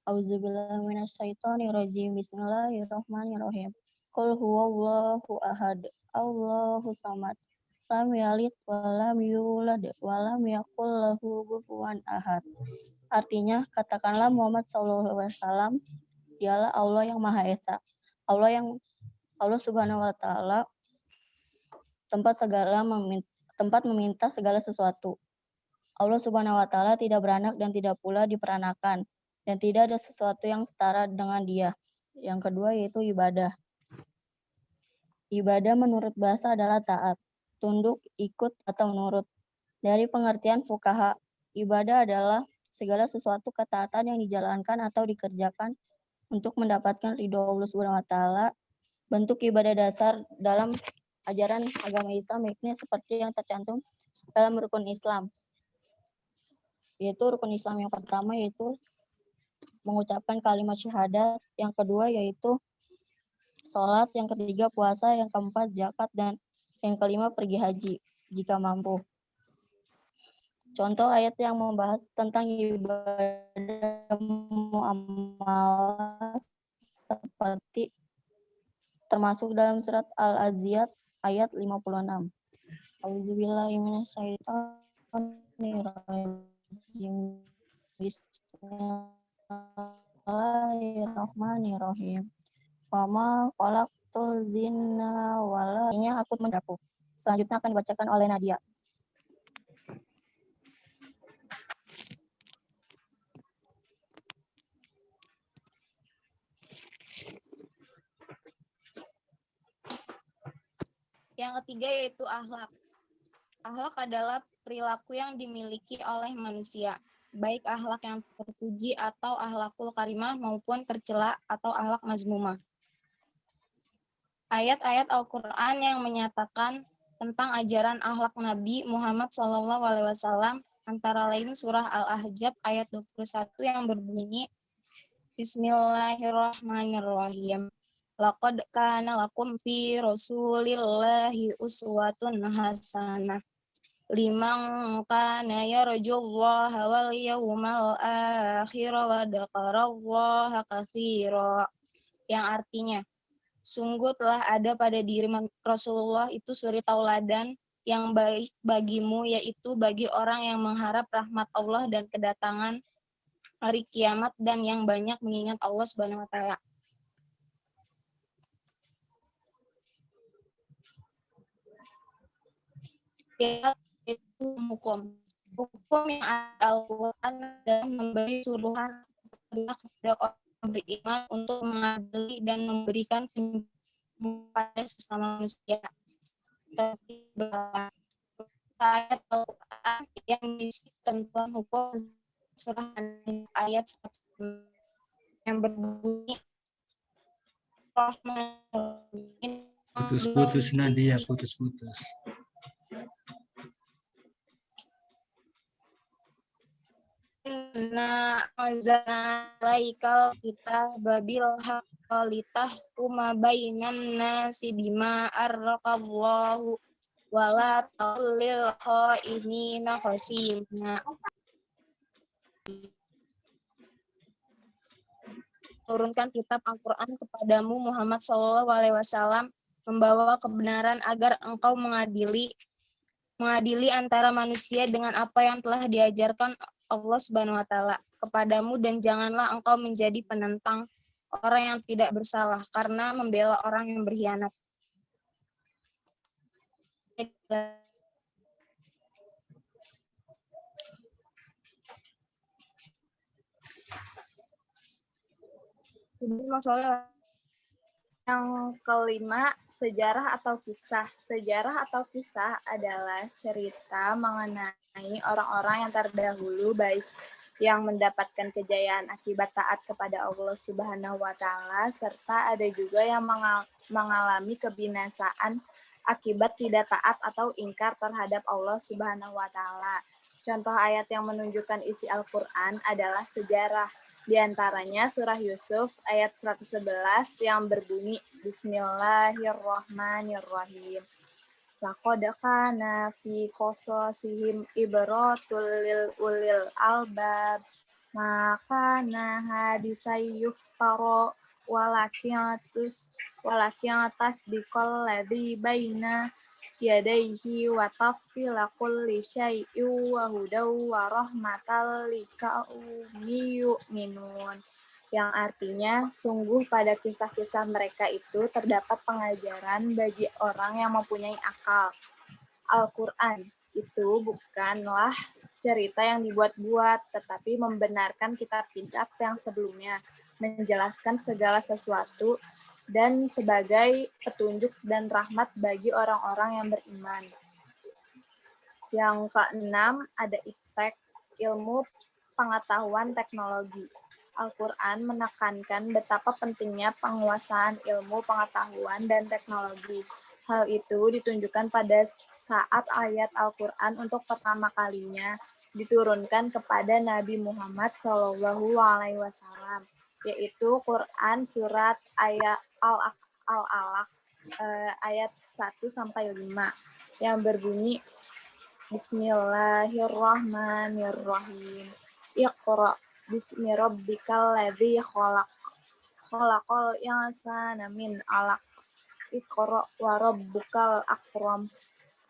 B: Auzubillahi minasyaitonirrajim. Bismillahirrahmanirrahim. Qul huwallahu ahad. Allahu samad. Lam yalid wa lam yulad wa lam yakul lahu kufuwan ahad. Artinya, katakanlah Muhammad SAW, dialah Allah yang Maha Esa. Allah Subhanahu wa taala tempat meminta segala sesuatu. Allah Subhanahu wa taala tidak beranak dan tidak pula diperanakan, dan tidak ada sesuatu yang setara dengan Dia. Yang kedua yaitu ibadah. Ibadah menurut bahasa adalah taat, tunduk, ikut, atau nurut. Dari pengertian fuqaha, ibadah adalah segala sesuatu ketaatan yang dijalankan atau dikerjakan untuk mendapatkan ridho Allah Subhanahu wa taala. Bentuk ibadah dasar dalam ajaran agama Islam yakni seperti yang tercantum dalam rukun Islam. Yaitu rukun Islam yang pertama yaitu mengucapkan kalimat syahadat, yang kedua yaitu sholat, yang ketiga puasa, yang keempat zakat, dan yang kelima pergi haji jika mampu. Contoh ayat yang membahas tentang ibadah muamalah seperti termasuk dalam surat Al-Aziyat ayat 56. Auzubillahi minasyaitonirrajim. Bismillahirrahmanirrahim. Wama khalaqtul jinna wal insa aku mendaku. Selanjutnya akan dibacakan oleh Nadia.
C: Yang ketiga yaitu akhlak. Akhlak adalah perilaku yang dimiliki oleh manusia, baik akhlak yang terpuji atau akhlakul karimah maupun tercela atau akhlak mazmumah. Ayat-ayat Al-Quran yang menyatakan tentang ajaran akhlak Nabi Muhammad SAW antara lain surah Al-Ahzab ayat 21 yang berbunyi Bismillahirrahmanirrahim. Laqad kana lakum fi Rasulillahi uswatun hasanah liman kana yarjullaha wal yawmal akhir wa dzakarallaha katsira, yang artinya sungguh telah ada pada diri Rasulullah itu suri tauladan yang baik bagimu, yaitu bagi orang yang mengharap rahmat Allah dan kedatangan hari kiamat dan yang banyak mengingat Allah Subhanahu wa taala. Itu hukum yang ada Al-Quran dan memberi suruhan kepada orang beriman untuk mengadili dan memberikan pada sesama manusia. Tapi ayat Al-Quran yang berisi ketentuan hukum surah ayat 1 yang berbunyi
E: Putus-putus Nadia, putus-putus.
C: Inna anzalna alaikal kitaba bil haqqi litahkuma bainan nasi bima arraqallahu wa la taqlil kha'inina khasimna. menurunkan kitab Al-Quran kepadamu Muhammad SAW membawa kebenaran agar engkau mengadili antara manusia dengan apa yang telah diajarkan Allah Subhanahu wa taala kepadamu, dan janganlah engkau menjadi penentang orang yang tidak bersalah karena membela orang yang berkhianat.
D: Yang kelima, sejarah atau kisah. Sejarah atau kisah adalah cerita mengenai orang-orang yang terdahulu, baik yang mendapatkan kejayaan akibat taat kepada Allah Subhanahu wa taala, serta ada juga yang mengalami kebinasaan akibat tidak taat atau ingkar terhadap Allah Subhanahu wa taala. Contoh ayat yang menunjukkan isi Al-Qur'an adalah sejarah. Di antaranya surah Yusuf ayat 111 yang berbunyi Bismillahirrahmanirrahim. Laqad kana fi qasasihim ibrotul lil ulil albab maka hadisai yuftara walakin tasdiqal ladzi baina yadayhi wa tafsila kulli syai'in wa hudaw wa rahmatal liqaumin yu'minun, yang artinya sungguh pada kisah-kisah mereka itu terdapat pengajaran bagi orang yang mempunyai akal. Al-Quran itu bukanlah cerita yang dibuat-buat, tetapi membenarkan kitab-kitab yang sebelumnya, menjelaskan segala sesuatu dan sebagai petunjuk dan rahmat bagi orang-orang yang beriman. Yang keenam, ada iptek, ilmu pengetahuan teknologi. Al-Quran menekankan betapa pentingnya penguasaan ilmu pengetahuan dan teknologi. Hal itu ditunjukkan pada saat ayat Al-Quran untuk pertama kalinya diturunkan kepada Nabi Muhammad SAW, yaitu Quran surat ayat Al-Alaq ayat 1-5 yang berbunyi Bismillahirrahmanirrahim. Iqra bismi rabbikal ladzi khalaq. Khalaqal insana min 'alaq. Iqra wa rabbukal akram.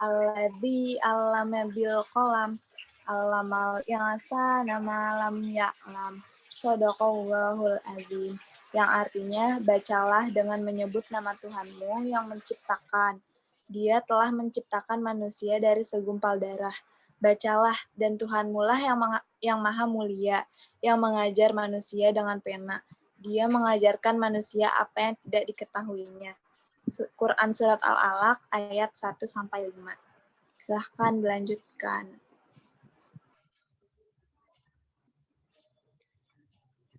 D: Alladzi 'allama bil qalam. 'Allamal insana ma lam ya'lam. Shadaqallahul azim. Yang artinya, bacalah dengan menyebut nama Tuhanmu yang menciptakan. Dia telah menciptakan manusia dari segumpal darah. Bacalah, dan Tuhanmu lah yang maha mulia, yang mengajar manusia dengan pena. Dia mengajarkan manusia apa yang tidak diketahuinya. Quran surat Al-Alaq ayat 1-5. Silahkan dilanjutkan.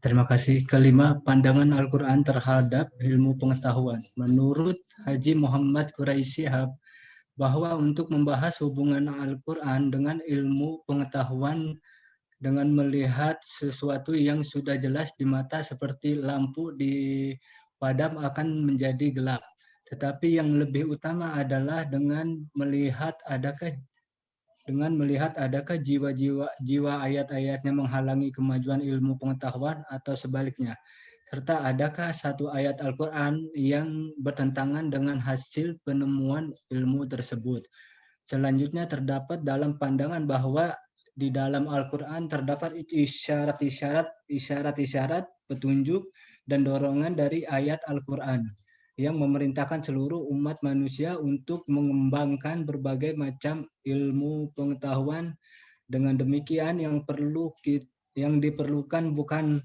E: Terima kasih. Kelima, pandangan Al-Quran terhadap ilmu pengetahuan. Menurut Haji Muhammad Quraisy Shihab, bahwa untuk membahas hubungan Al-Quran dengan ilmu pengetahuan dengan melihat sesuatu yang sudah jelas di mata seperti lampu di padam akan menjadi gelap. Tetapi yang lebih utama adalah dengan melihat adakah jiwa ayat-ayatnya menghalangi kemajuan ilmu pengetahuan atau sebaliknya, serta adakah satu ayat Al-Quran yang bertentangan dengan hasil penemuan ilmu tersebut. Selanjutnya terdapat dalam pandangan bahwa di dalam Al-Quran terdapat isyarat-isyarat, petunjuk, dan dorongan dari ayat Al-Quran yang memerintahkan seluruh umat manusia untuk mengembangkan berbagai macam ilmu pengetahuan. Dengan demikian yang diperlukan bukan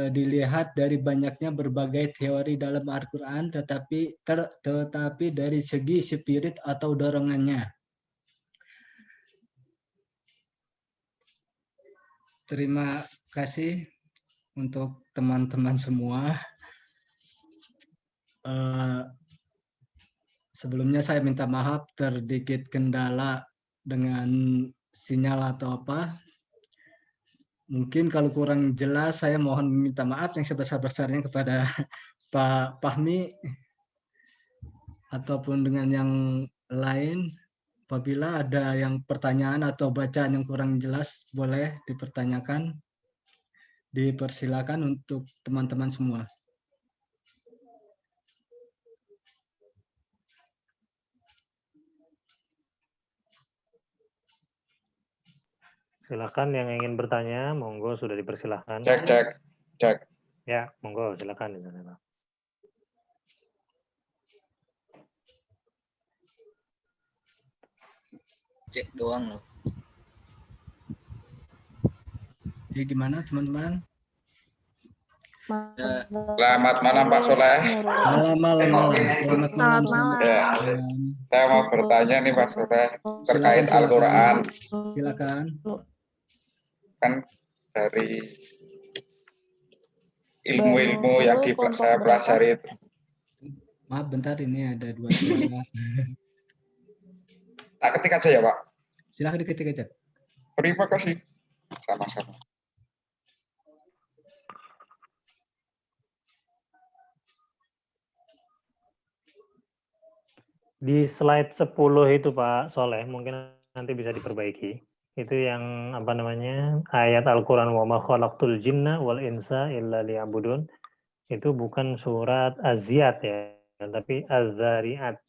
E: dilihat dari banyaknya berbagai teori dalam Al-Quran, tetapi dari segi spirit atau dorongannya. Terima kasih untuk teman-teman semua. Sebelumnya saya minta maaf terdapat kendala dengan sinyal atau apa. Mungkin kalau kurang jelas saya mohon minta maaf yang sebesar-besarnya kepada Pak Fahmi ataupun dengan yang lain. Apabila ada yang pertanyaan atau bacaan yang kurang jelas boleh dipertanyakan. Dipersilakan untuk teman-teman semua.
A: Silakan yang ingin bertanya, monggo sudah dipersilahkan.
H: Cek.
A: Ya, monggo silakan.
I: Cek doang loh.
E: Jadi gimana teman-teman?
H: Selamat malam Pak Soleh.
E: Malam. Selamat malam.
H: Ya, saya mau bertanya nih Pak Soleh terkait Al-Quran.
E: Silakan.
H: Kan dari ilmu-ilmu yang saya pelajari itu.
E: Maaf bentar, ini ada 2 suara.
H: Tak ketik aja ya Pak.
E: Silakan diketik aja.
H: Terima kasih. Sama-sama.
A: Di slide 10 itu Pak Soleh, mungkin nanti bisa diperbaiki. Itu yang apa namanya, ayat Al-Quran wa ma khalaqtul jinna wal insa illa liya'budun. Itu bukan surat Az-Ziyat ya, tapi Az-Zariyat.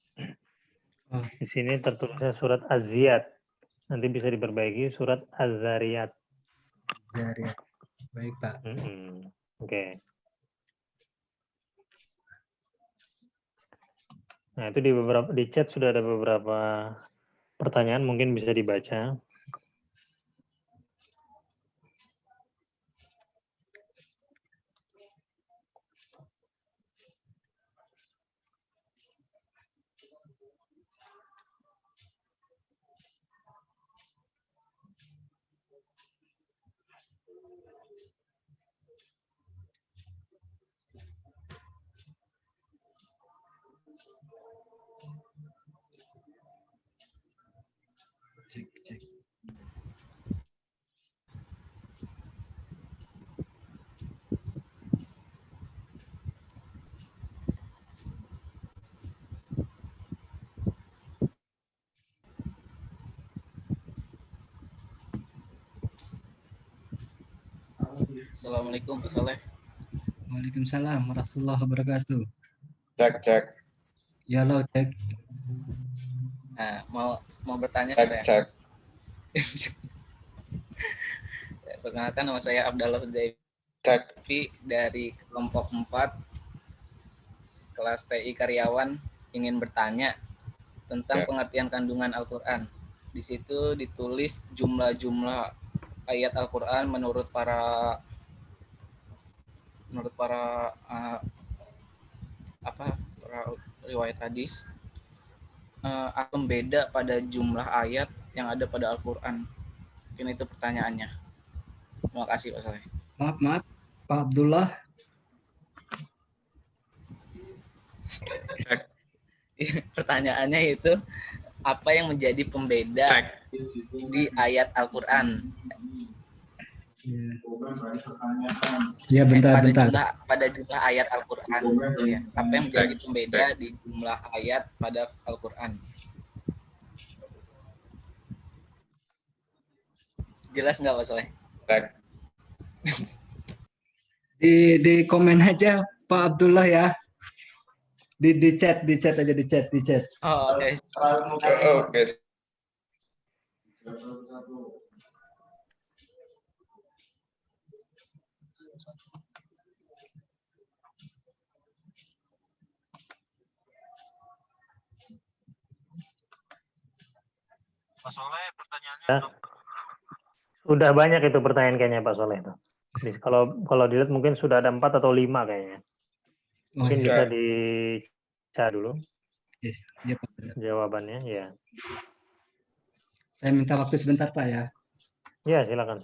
A: Di sini tertulisnya surat Az-Ziyat. Nanti bisa diperbaiki surat Az-Zariyat.
E: Zariyat. Baik Pak.
A: Oke. Nah, itu di chat sudah ada beberapa pertanyaan, mungkin bisa dibaca.
E: Cek.
I: Assalamualaikum Pak Soleh.
E: Waalaikumsalam warahmatullahi wabarakatuh.
H: Cek.
E: Ya lo cek.
I: Nah, mau bertanya Pak saya.
H: Cek.
I: Perkenalkan, nama saya Abdallah Zaifi dari kelompok 4 kelas TI Karyawan, ingin bertanya tentang pengertian kandungan Al-Quran. Di situ ditulis jumlah-jumlah ayat Al-Quran menurut para riwayat hadis, akan beda pada jumlah ayat yang ada pada Al-Quran. Mungkin itu pertanyaannya. Terima kasih Pak Soleh.
E: Maaf Pak Abdullah.
I: Pertanyaannya itu, apa yang menjadi pembeda di ayat Al-Quran?
E: Ya bentar.
I: Pada jumlah ayat Al-Quran. Ya. Apa yang menjadi pembeda di jumlah ayat pada Al-Quran? Jelas nggak Pak Soleh?
E: Di komen aja Pak Abdullah ya. Di chat aja di chat.
I: Oh, oke.
H: Oke.
G: Pak Soleh, pertanyaannya
A: Sudah banyak itu pertanyaan kayaknya Pak Soleh itu. Kalau dilihat mungkin sudah ada 4 atau 5 kayaknya. Mungkin bisa dibaca dulu.
E: Iya Pak.
A: Jawabannya ya.
E: Saya minta waktu sebentar Pak ya.
A: Ya, silakan.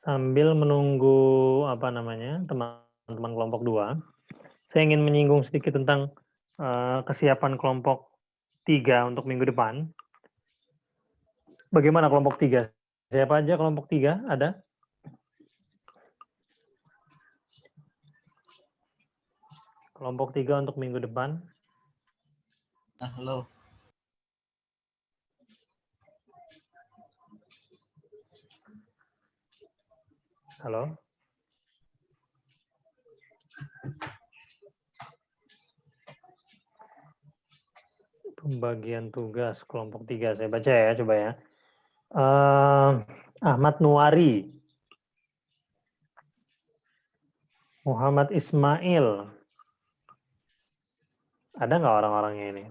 A: Sambil menunggu apa namanya teman-teman kelompok 2, saya ingin menyinggung sedikit tentang kesiapan kelompok 3 untuk minggu depan. Bagaimana kelompok 3? Siapa aja kelompok 3? Ada? Kelompok 3 untuk minggu depan.
I: Halo.
A: Halo? Pembagian tugas kelompok 3. Saya baca ya, coba ya. Ahmad Nuari. Muhammad Ismail. Ada nggak orang-orangnya ini?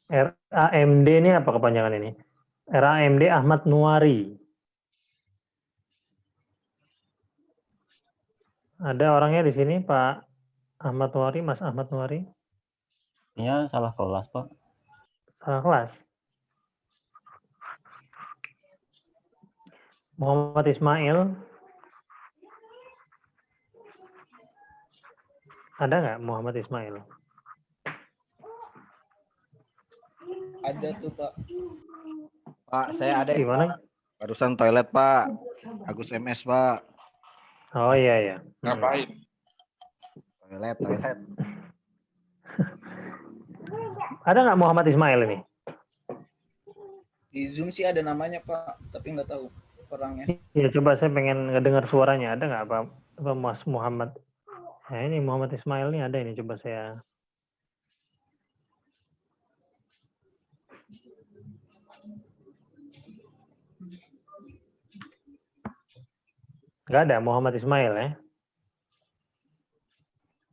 A: RAMD ini apa kepanjangan ini? RAMD Ahmad Nuari. Ada orangnya di sini, Pak Ahmad Nuari, Mas Ahmad Nuari?
J: Ya, salah kelas, Pak.
A: Salah kelas? Muhammad Ismail? Ada nggak Muhammad Ismail?
I: Ada tuh, Pak.
F: Pak, saya ada yang
A: Gimana?
F: barusan toilet, Pak. Agus MS, Pak.
A: Oh iya ya.
H: Ngapain?
F: Toilet.
A: Ada nggak Muhammad Ismail ini?
I: Di Zoom sih ada namanya, Pak, tapi nggak tahu orangnya.
A: Ya coba saya pengen ngedengar suaranya. Ada nggak apa Mas Muhammad? Nah ini Muhammad Ismail ini ada ini. Coba saya. Nggak ada Muhammad Ismail ya.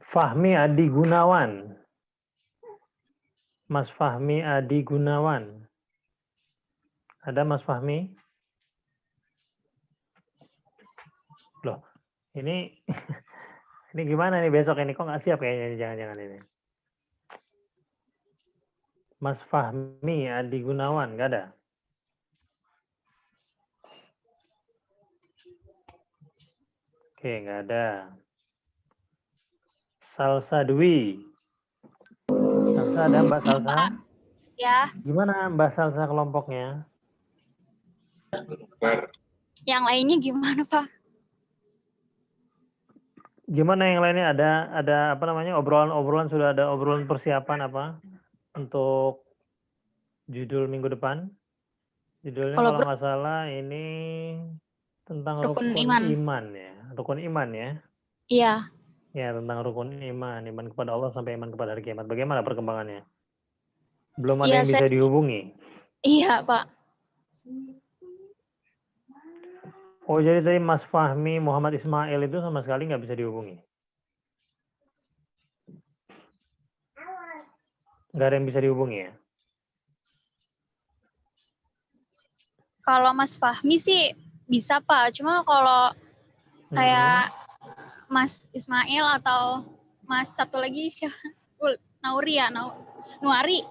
A: Fahmi Adi Gunawan. Mas Fahmi Adi Gunawan. Ada Mas Fahmi? Loh, ini ini gimana nih besok ini? Kok nggak siap kayaknya jangan-jangan ini. Mas Fahmi Adi Gunawan, nggak ada? Oke, nggak ada. Salsa Dwi. Salsa ada Mbak Salsa?
C: Ya,
A: Gimana Mbak Salsa kelompoknya?
C: yang lainnya gimana, Pak?
A: Gimana yang lainnya? Ada apa namanya? Obrolan sudah ada obrolan persiapan apa untuk judul minggu depan? Judulnya kalau nggak salah ini tentang rukun iman ya. Rukun iman ya.
C: Iya.
A: Ya, tentang rukun iman kepada Allah sampai iman kepada hari kiamat. Bagaimana perkembangannya? Belum ada yang bisa dihubungi?
C: Iya, Pak.
A: Oh, jadi tadi Mas Fahmi Muhammad Ismail itu sama sekali nggak bisa dihubungi? Nggak ada yang bisa dihubungi ya?
C: Kalau Mas Fahmi sih bisa, Pak. Cuma kalau
K: Kayak Mas Ismail atau Mas satu lagi siapa? Nauri ya, Nuari.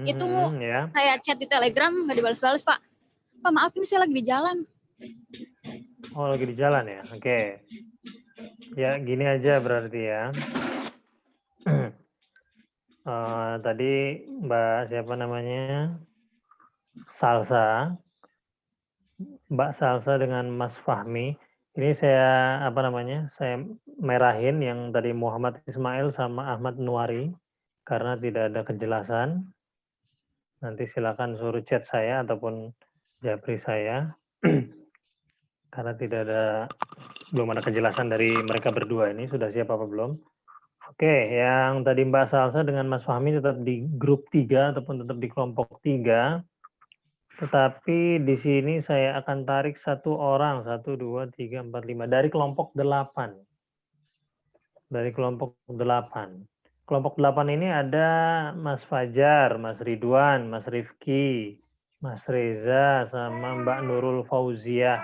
K: Itu
A: ya.
K: kayak chat di Telegram nggak dibalas-balas, Pak. Pak, maaf ini saya lagi di jalan.
A: Oh, lagi di jalan ya? Oke. Ya, gini aja berarti ya. Tadi Mbak siapa namanya? Salsa. Mbak Salsa dengan Mas Fahmi. Ini saya saya merahin yang tadi Muhammad Ismail sama Ahmad Nuari karena tidak ada kejelasan. Nanti silakan suruh chat saya ataupun japri saya karena belum ada kejelasan dari mereka berdua ini. Sudah siap apa belum? Oke, yang tadi Mbak Salsa dengan Mas Fahmi tetap di grup 3 ataupun tetap di kelompok 3. Tetapi di sini saya akan tarik satu orang, 1, 2, 3, 4, 5, dari kelompok 8. Dari kelompok 8. Kelompok 8 ini ada Mas Fajar, Mas Ridwan, Mas Rifki, Mas Reza, sama Mbak Nurul Fauziah.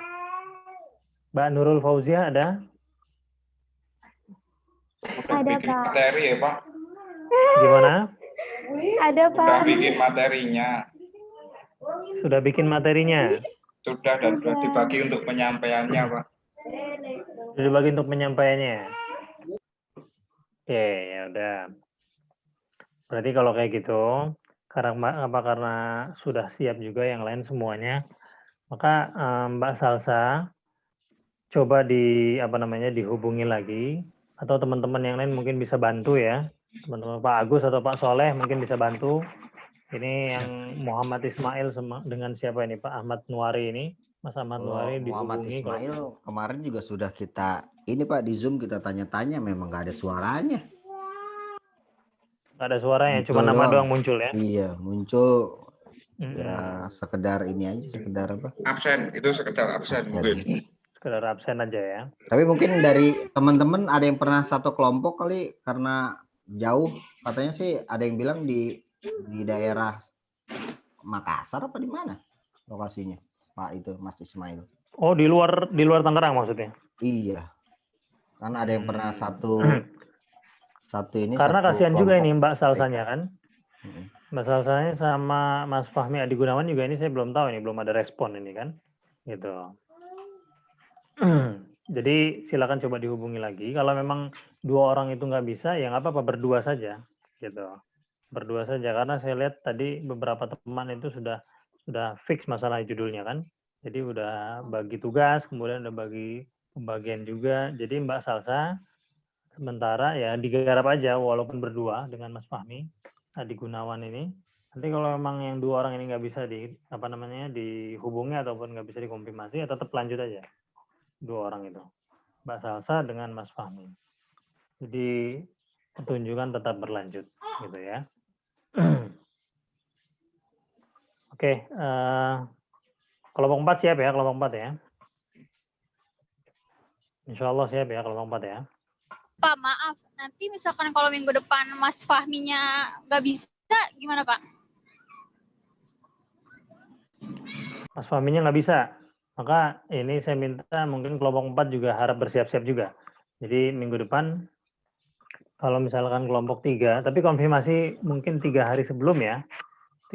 A: Mbak Nurul Fauziah ada?
H: Ada, Pak. Materi ya, Pak?
A: Gimana?
H: Ada, Pak. Sudah bikin materinya.
A: Sudah bikin materinya?
H: Sudah, dan sudah dibagi untuk penyampaiannya, Pak.
A: Sudah dibagi untuk penyampaiannya? Oke, ya udah. Berarti kalau kayak gitu, karena sudah siap juga yang lain semuanya, maka Mbak Salsa coba dihubungi lagi, atau teman-teman yang lain mungkin bisa bantu ya. Teman-teman Pak Agus atau Pak Soleh mungkin bisa bantu. Ini yang Muhammad Ismail dengan siapa ini, Pak Ahmad Nuari ini, Mas Ahmad Nuari
F: Muhammad
A: dihubungi.
F: Ismail kemarin juga sudah kita di Zoom kita tanya-tanya, memang nggak ada suaranya.
A: Nggak ada suaranya, cuma nama doang muncul ya?
F: Iya, muncul. Ya sekedar ini aja, sekedar apa?
H: Absen, itu sekedar absen mungkin.
A: Sekedar absen aja ya.
F: Tapi mungkin dari teman-teman ada yang pernah satu kelompok kali, karena jauh, katanya sih ada yang bilang di daerah Makassar apa di mana lokasinya, Pak, itu Mas Ismail. Oh,
A: di luar Tangerang maksudnya?
F: Iya. Karena ada yang pernah satu ini.
A: Karena kasihan juga ini Mbak Salsanya kan. Mbak Salsanya sama Mas Fahmi Adi Gunawan juga ini saya belum tahu ini, belum ada respon ini kan. Gitu. Jadi silakan coba dihubungi lagi. Kalau memang 2 orang itu nggak bisa, ya nggak apa-apa, berdua saja. Gitu. Berdua saja, karena saya lihat tadi beberapa teman itu sudah fix masalah judulnya kan. Jadi udah bagi tugas, kemudian udah bagi pembagian juga. Jadi Mbak Salsa sementara ya digarap aja walaupun berdua dengan Mas Fahmi Adi Gunawan ini. Nanti kalau memang yang 2 orang ini nggak bisa dihubungi ataupun nggak bisa dikonfirmasi, ya tetap lanjut aja 2 orang itu, Mbak Salsa dengan Mas Fahmi. Jadi pertunjukan tetap berlanjut gitu ya. Oke, kelompok 4 siap ya, kelompok 4 ya. Insya Allah siap ya kelompok 4 ya.
K: Pak, maaf, nanti misalkan kalau minggu depan Mas Fahminya nggak bisa, gimana Pak?
A: Mas Fahminya nggak bisa, maka ini saya minta mungkin kelompok 4 juga harap bersiap-siap juga. Jadi minggu depan, kalau misalkan kelompok 3, tapi konfirmasi mungkin 3 hari sebelum ya.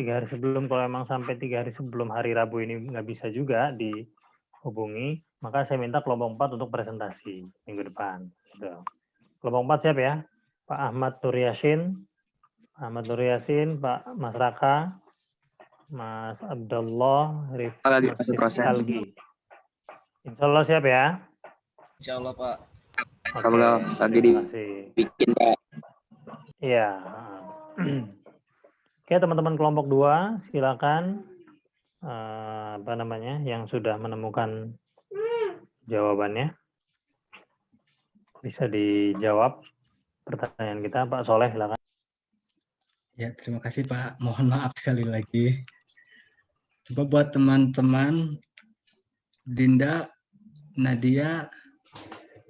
A: 3 hari sebelum, kalau memang sampai 3 hari sebelum hari Rabu ini nggak bisa juga dihubungi, maka saya minta kelompok 4 untuk presentasi minggu depan. Gitu. Kelompok 4 siap ya? Pak Ahmad Nur Yasin, Pak Mas Raka, Mas Abdullah, Mas Algi. Insya Allah siap ya?
I: Insya Allah, Pak.
A: Kalau lagi dibikin, Pak. Iya. Oke, teman-teman kelompok 2, silakan yang sudah menemukan jawabannya. Bisa dijawab pertanyaan kita, Pak Soleh, silakan.
E: Ya, terima kasih Pak. Mohon maaf sekali lagi. Coba buat teman-teman Dinda, Nadia,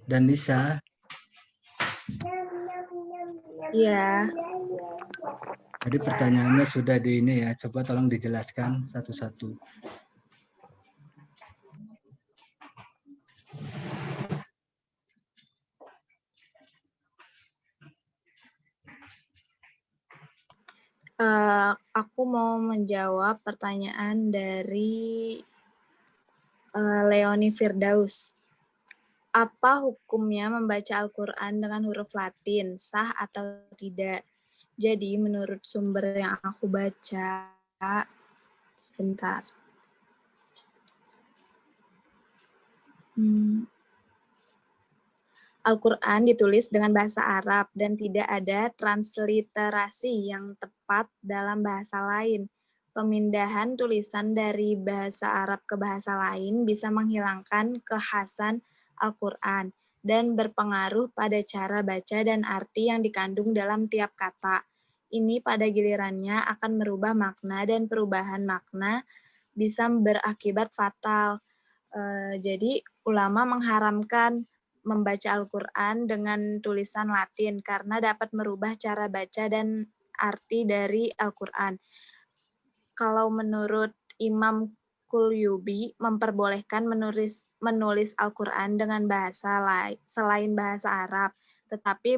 E: dan Nisa.
L: Iya.
E: Jadi pertanyaannya sudah di ini ya. Coba tolong dijelaskan satu-satu.
L: Aku mau menjawab pertanyaan dari Leoni Firdaus. Apa hukumnya membaca Al-Quran dengan huruf Latin, sah atau tidak? Jadi menurut sumber yang aku baca, sebentar. Al-Quran ditulis dengan bahasa Arab dan tidak ada transliterasi yang tepat dalam bahasa lain. Pemindahan tulisan dari bahasa Arab ke bahasa lain bisa menghilangkan kekhasan Al-Quran dan berpengaruh pada cara baca dan arti yang dikandung dalam tiap kata. Ini pada gilirannya akan merubah makna dan perubahan makna bisa berakibat fatal. Jadi ulama mengharamkan membaca Al-Quran dengan tulisan Latin karena dapat merubah cara baca dan arti dari Al-Quran. Kalau menurut Imam Qulyubi, memperbolehkan menulis Al-Quran dengan bahasa selain bahasa Arab, tetapi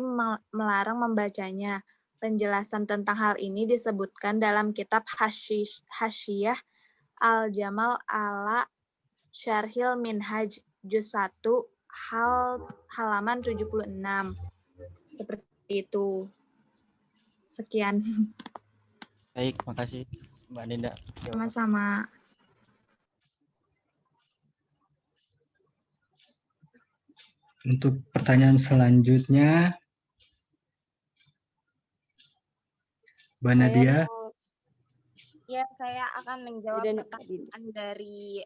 L: melarang membacanya. Penjelasan tentang hal ini disebutkan dalam kitab Hasyiyah Al-Jamal ala Syarhil Minhaj Juz 1 halaman 76. Seperti itu. Sekian.
J: Baik, makasih Mbak Dinda.
L: Sama-sama.
E: Untuk pertanyaan selanjutnya, Mbak Nadia.
C: Ya, saya akan menjawab pertanyaan dari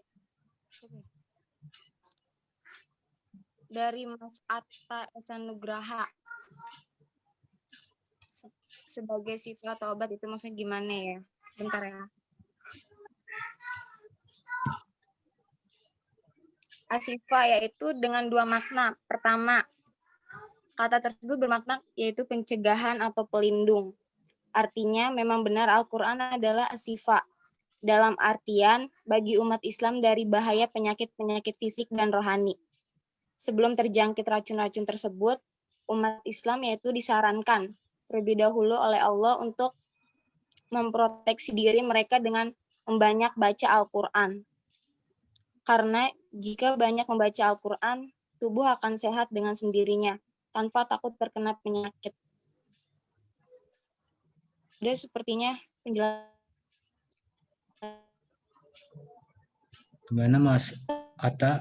C: Mas Atta Esanugraha. Sebagai sifat atau obat itu maksudnya gimana ya? Bentar ya. Asifa yaitu dengan dua makna. Pertama, kata tersebut bermakna yaitu pencegahan atau pelindung. Artinya memang benar Al-Quran adalah asifa. Dalam artian bagi umat Islam dari bahaya penyakit-penyakit fisik dan rohani. Sebelum terjangkit racun-racun tersebut, umat Islam yaitu disarankan terlebih dahulu oleh Allah untuk memproteksi diri mereka dengan membanyak baca Al-Quran. Karena jika banyak membaca Al-Quran, tubuh akan sehat dengan sendirinya, tanpa takut terkena penyakit. Udah sepertinya penjelasan.
E: Gimana Mas Atta?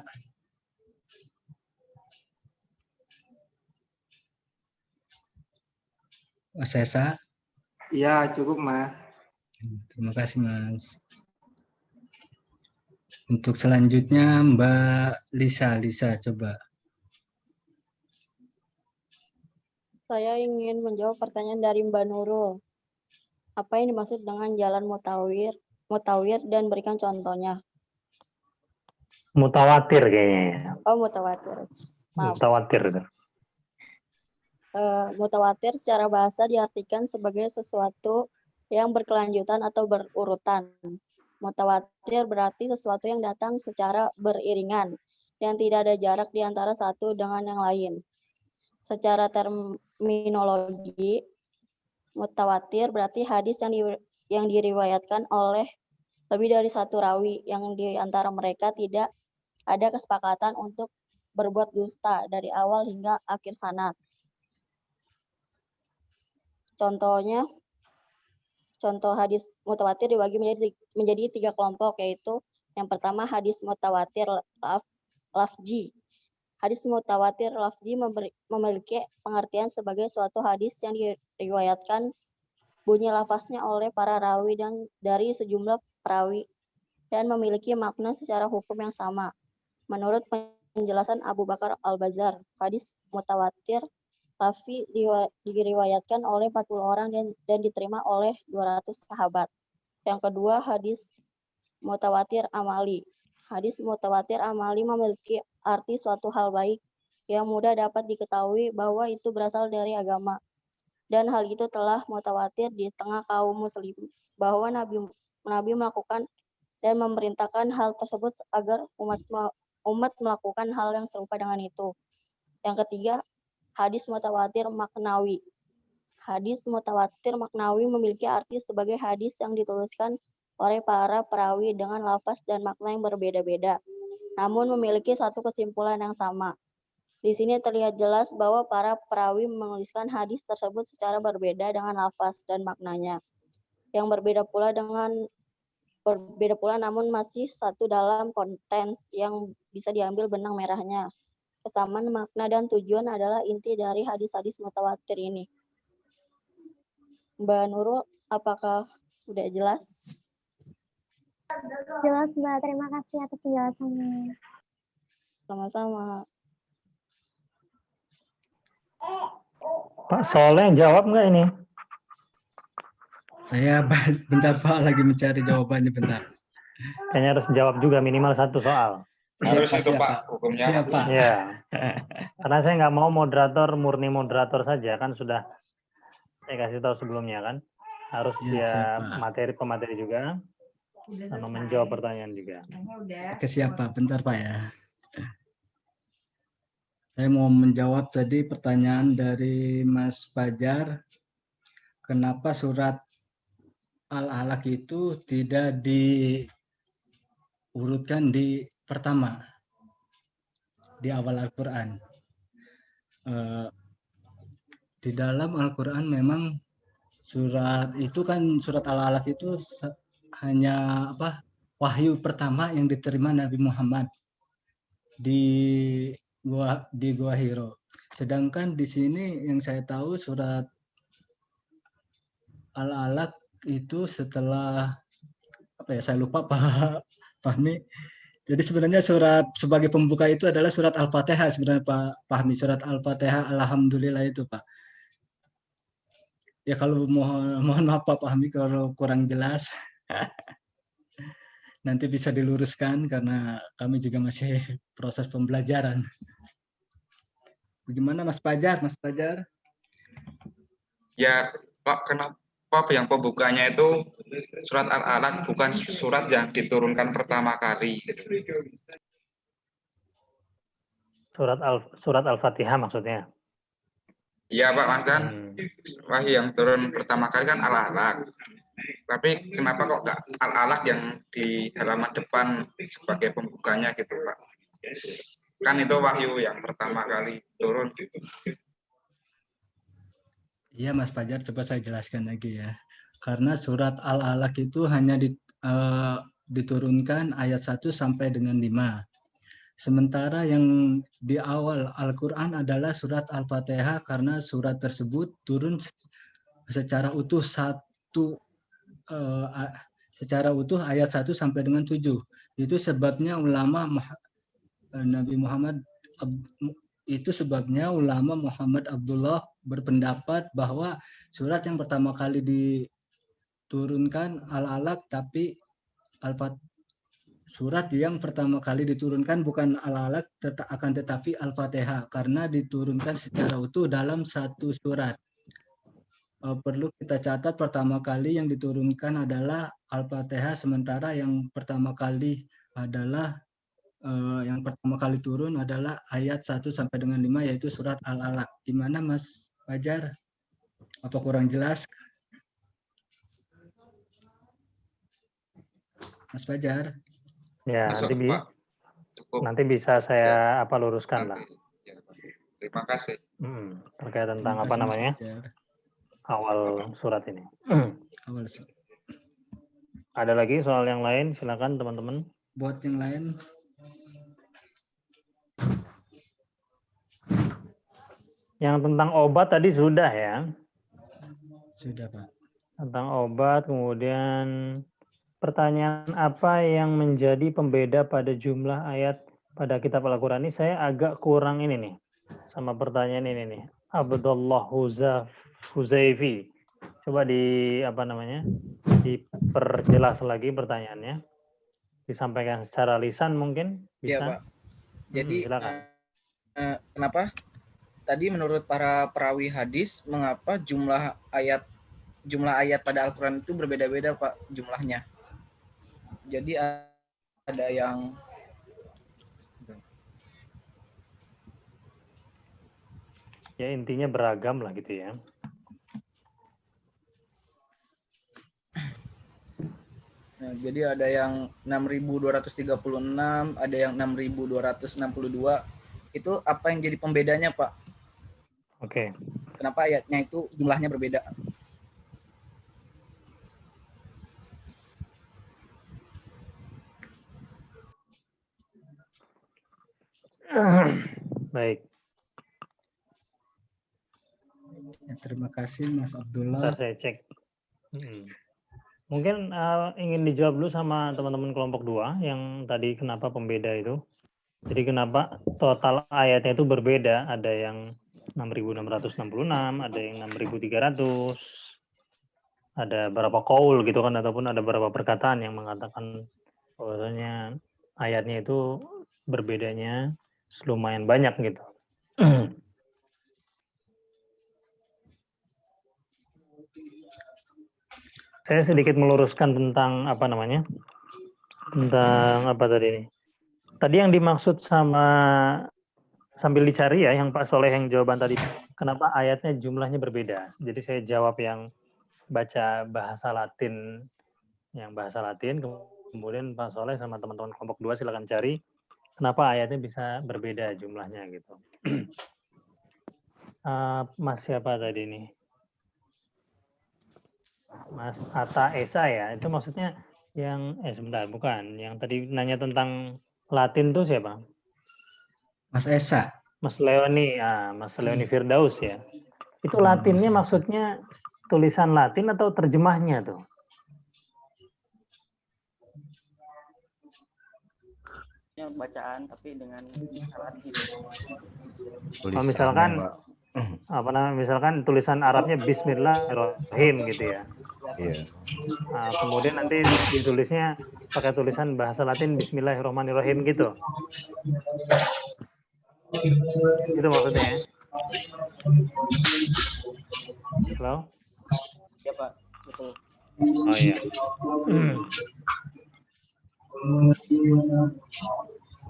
E: Mas Esa?
M: Iya, cukup Mas.
E: Terima kasih Mas. Untuk selanjutnya Mbak Lisa coba.
B: Saya ingin menjawab pertanyaan dari Mbak Nurul. Apa yang dimaksud dengan jalan mutawir dan berikan contohnya?
A: Mutawatir kayaknya.
B: Oh, mutawatir. Maaf.
A: Mutawatir.
B: Mutawatir secara bahasa diartikan sebagai sesuatu yang berkelanjutan atau berurutan. Mutawatir berarti sesuatu yang datang secara beriringan dan tidak ada jarak di antara satu dengan yang lain. Secara terminologi, mutawatir berarti hadis yang diriwayatkan oleh lebih dari satu rawi yang di antara mereka tidak ada kesepakatan untuk berbuat dusta dari awal hingga akhir sanad. Contoh hadis mutawatir dibagi menjadi 3 kelompok, yaitu yang pertama hadis mutawatir lafzi. Hadis mutawatir lafzi memiliki pengertian sebagai suatu hadis yang diriwayatkan bunyi lafaznya oleh para rawi dan dari sejumlah perawi dan memiliki makna secara hukum yang sama. Menurut penjelasan Abu Bakar Al-Bazar, hadis mutawatir lafzi diriwayatkan oleh 40 orang dan diterima oleh 200 sahabat. Yang kedua, hadis mutawatir amali. Hadis mutawatir amali memiliki arti suatu hal baik yang mudah dapat diketahui bahwa itu berasal dari agama. Dan hal itu telah mutawatir di tengah kaum muslim, bahwa Nabi melakukan dan memerintahkan hal tersebut agar umat melakukan hal yang serupa dengan itu. Yang ketiga, hadis mutawatir maknawi. Hadis mutawatir maknawi memiliki arti sebagai hadis yang dituliskan oleh para perawi dengan lafaz dan makna yang berbeda-beda, namun memiliki satu kesimpulan yang sama. Di sini terlihat jelas bahwa para perawi menuliskan hadis tersebut secara berbeda dengan lafaz dan maknanya, yang berbeda pula namun masih satu dalam konten yang bisa diambil benang merahnya. Kesamaan makna dan tujuan adalah inti dari hadis-hadis mutawatir ini. Mbak Nurul, apakah udah jelas?
N: Jelas, Mbak. Terima kasih atas penjelasannya.
B: Sama-sama.
A: Pak Soleh jawab nggak ini?
E: Saya bentar Pak, lagi mencari jawabannya bentar.
A: Kayaknya harus jawab juga minimal satu soal.
H: Harus
E: Pak,
H: itu
E: siap,
H: Pak,
E: Pak.
H: hukumnya.
E: Siap, Pak.
A: Ya, karena saya nggak mau murni moderator saja, kan sudah saya kasih tahu sebelumnya kan. Harus
E: Ya,
A: dia
E: siap, Pak.
A: pemateri juga, sama menjawab pertanyaan juga.
E: Oke, siap Pak. Bentar Pak ya. Saya mau menjawab tadi pertanyaan dari Mas Fajar. Kenapa surat Al-Alaq itu tidak diurutkan di pertama, di awal Al-Quran? Di dalam Al-Quran memang surat itu kan, surat Al-Alaq itu hanya wahyu pertama yang diterima Nabi Muhammad di Gua Hiro. Sedangkan di sini yang saya tahu surat Al-Alaq itu setelah saya lupa Pak Fahmi. Jadi sebenarnya surat sebagai pembuka itu adalah surat Al-Fatihah sebenarnya Pak Fahmi, surat Al-Fatihah Alhamdulillah itu Pak. Ya kalau mohon maaf Pak Fahmi kalau kurang jelas. Nanti bisa diluruskan karena kami juga masih proses pembelajaran. Bagaimana Mas Fajar? Mas Fajar?
H: Ya Pak, kenapa yang pembukanya itu surat Al-Alaq bukan surat yang diturunkan pertama kali?
A: Surat Al-Fatihah maksudnya?
H: Iya Pak, Mas kan wahyu yang turun pertama kali kan Al-Alaq. Tapi kenapa kok nggak Al-Alaq yang di halaman depan sebagai pembukanya gitu Pak? Kan itu wahyu yang pertama kali turun.
E: Iya Mas Fajar, coba saya jelaskan lagi ya. Karena surat Al-Alaq itu hanya diturunkan ayat 1 sampai dengan 5. Sementara yang di awal Al-Quran adalah surat Al-Fatihah karena surat tersebut turun secara utuh secara utuh ayat 1 sampai dengan 7. Itu sebabnya ulama Muhammad Abdullah berpendapat bahwa surat yang pertama kali diturunkan Al-Alaq, tapi surat yang pertama kali diturunkan bukan Al-Alaq akan tetapi Al-Fatihah karena diturunkan secara utuh dalam satu surat. Perlu kita catat pertama kali yang diturunkan adalah Al-Fatihah, sementara yang pertama kali turun adalah ayat 1 sampai dengan 5 yaitu surat Al-Alaq. Gimana Mas Fajar? Apa kurang jelas? Mas Fajar?
A: Ya, nanti bisa saya luruskan lah.
H: Terima kasih.
A: Terkait tentang apa namanya? Awal surat ini.
E: Awal surat.
A: Ada lagi soal yang lain? Silakan teman-teman.
E: Buat yang lain.
A: Yang tentang obat tadi sudah ya?
E: Sudah Pak.
A: Tentang obat, kemudian pertanyaan apa yang menjadi pembeda pada jumlah ayat pada kitab Al-Quran ini? Saya agak kurang ini nih, sama pertanyaan ini nih. Abdullah Huzaifi. Coba diperjelas lagi pertanyaannya. Disampaikan secara lisan mungkin bisa?
I: Iya Pak. Jadi kenapa tadi menurut para perawi hadis mengapa jumlah ayat pada Al-Quran itu berbeda-beda Pak jumlahnya? Jadi ada yang
A: ya intinya beragam lah gitu ya.
I: Nah, jadi ada yang 6.236, ada yang 6.262. Itu apa yang jadi pembedanya, Pak?
A: Oke.
I: Kenapa ayatnya itu jumlahnya berbeda?
A: Baik.
E: Ya, terima kasih Mas Abdullah.
A: Ntar saya cek. Mungkin ingin dijawab dulu sama teman-teman kelompok 2 yang tadi kenapa pembeda itu. Jadi kenapa total ayatnya itu berbeda, ada yang 6.666, ada yang 6.300, ada berapa qaul gitu kan, ataupun ada beberapa perkataan yang mengatakan bahwasanya ayatnya itu berbedanya lumayan banyak gitu. Saya sedikit meluruskan tentang apa namanya, tentang apa tadi ini. Tadi yang dimaksud sama sambil dicari ya, yang Pak Soleh yang jawaban tadi, kenapa ayatnya jumlahnya berbeda. Jadi saya jawab yang baca bahasa Latin, kemudian Pak Soleh sama teman-teman kelompok 2 silakan cari kenapa ayatnya bisa berbeda jumlahnya gitu. Mas siapa tadi ini? Mas Atta Esa ya, itu maksudnya yang sebentar, bukan. Yang tadi nanya tentang Latin tuh siapa?
E: Mas Esa.
A: Mas Leoni, Mas Leoni Firdaus ya. Itu Latinnya maksudnya tulisan Latin atau terjemahnya tuh?
J: Bacaan tapi dengan bahasa Latin.
A: Misalkan apa namanya, misalkan tulisan Arabnya Bismillahirrahmanirrahim gitu ya.
F: Iya.
A: Kemudian nanti ditulisnya pakai tulisan bahasa Latin Bismillahirrahmanirrahim gitu. Itu maksudnya ya. Halo?
J: Ya Pak, betul.
A: Oh iya.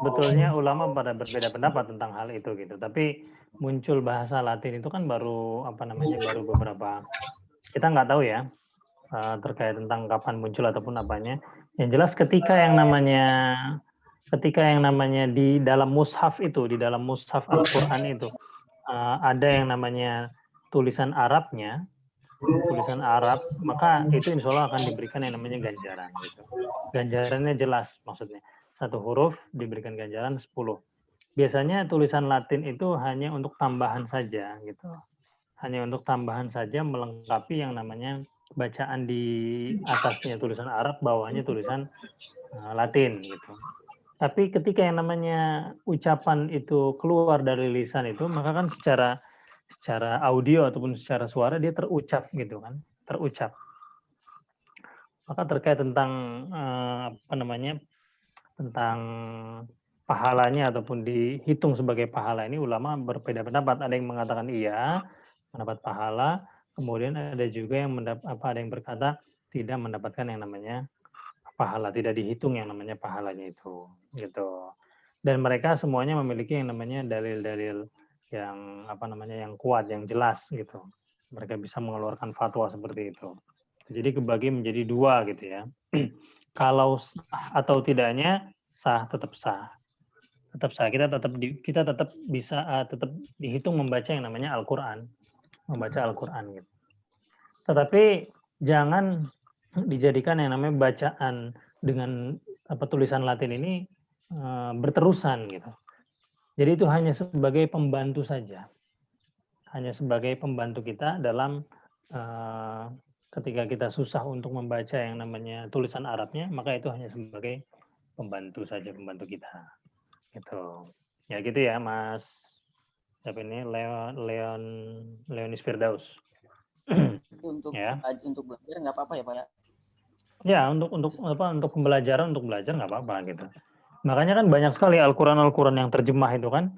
A: Betulnya ulama pada berbeda pendapat tentang hal itu gitu. Tapi muncul bahasa Latin itu kan baru apa namanya, baru beberapa, kita nggak tahu ya terkait tentang kapan muncul ataupun apanya. Yang jelas ketika yang namanya di dalam mushaf itu, di dalam mushaf Al-Quran itu ada yang namanya tulisan Arabnya, tulisan Arab, maka itu insya Allah akan diberikan yang namanya ganjaran gitu. Ganjarannya jelas maksudnya. Satu huruf diberikan ganjaran 10. Biasanya tulisan Latin itu hanya untuk tambahan saja gitu. Hanya untuk tambahan saja melengkapi yang namanya bacaan di atasnya tulisan Arab, bawahnya tulisan Latin gitu. Tapi ketika yang namanya ucapan itu keluar dari lisan itu, maka kan secara audio ataupun secara suara dia terucap gitu kan, terucap. Maka terkait tentang apa namanya, tentang pahalanya ataupun dihitung sebagai pahala ini ulama berbeda pendapat. Ada yang mengatakan iya, mendapat pahala, kemudian ada juga yang ada yang berkata tidak mendapatkan yang namanya pahala, tidak dihitung yang namanya pahalanya itu gitu. Dan mereka semuanya memiliki yang namanya dalil-dalil yang apa namanya, yang kuat, yang jelas gitu. Mereka bisa mengeluarkan fatwa seperti itu. Jadi kebagi menjadi dua gitu ya. Kalau sah atau tidaknya, sah, tetap sah. Tetap sah, kita tetap bisa tetap dihitung membaca yang namanya Al-Qur'an. Membaca Al-Qur'an gitu. Tetapi jangan dijadikan yang namanya bacaan dengan tulisan Latin ini berterusan gitu. Jadi itu hanya sebagai pembantu saja. Hanya sebagai pembantu kita dalam ketika kita susah untuk membaca yang namanya tulisan Arabnya, maka itu hanya sebagai pembantu saja, pembantu kita. Gitu. Ya gitu ya, Mas. Siapa ini? Leonis Firdaus.
J: Untuk
A: ya.
J: Untuk belajar nggak apa-apa ya Pak ya?
A: Ya, untuk pembelajaran, untuk belajar nggak apa-apa gitu. Makanya kan banyak sekali Al-Quran yang terjemah itu kan.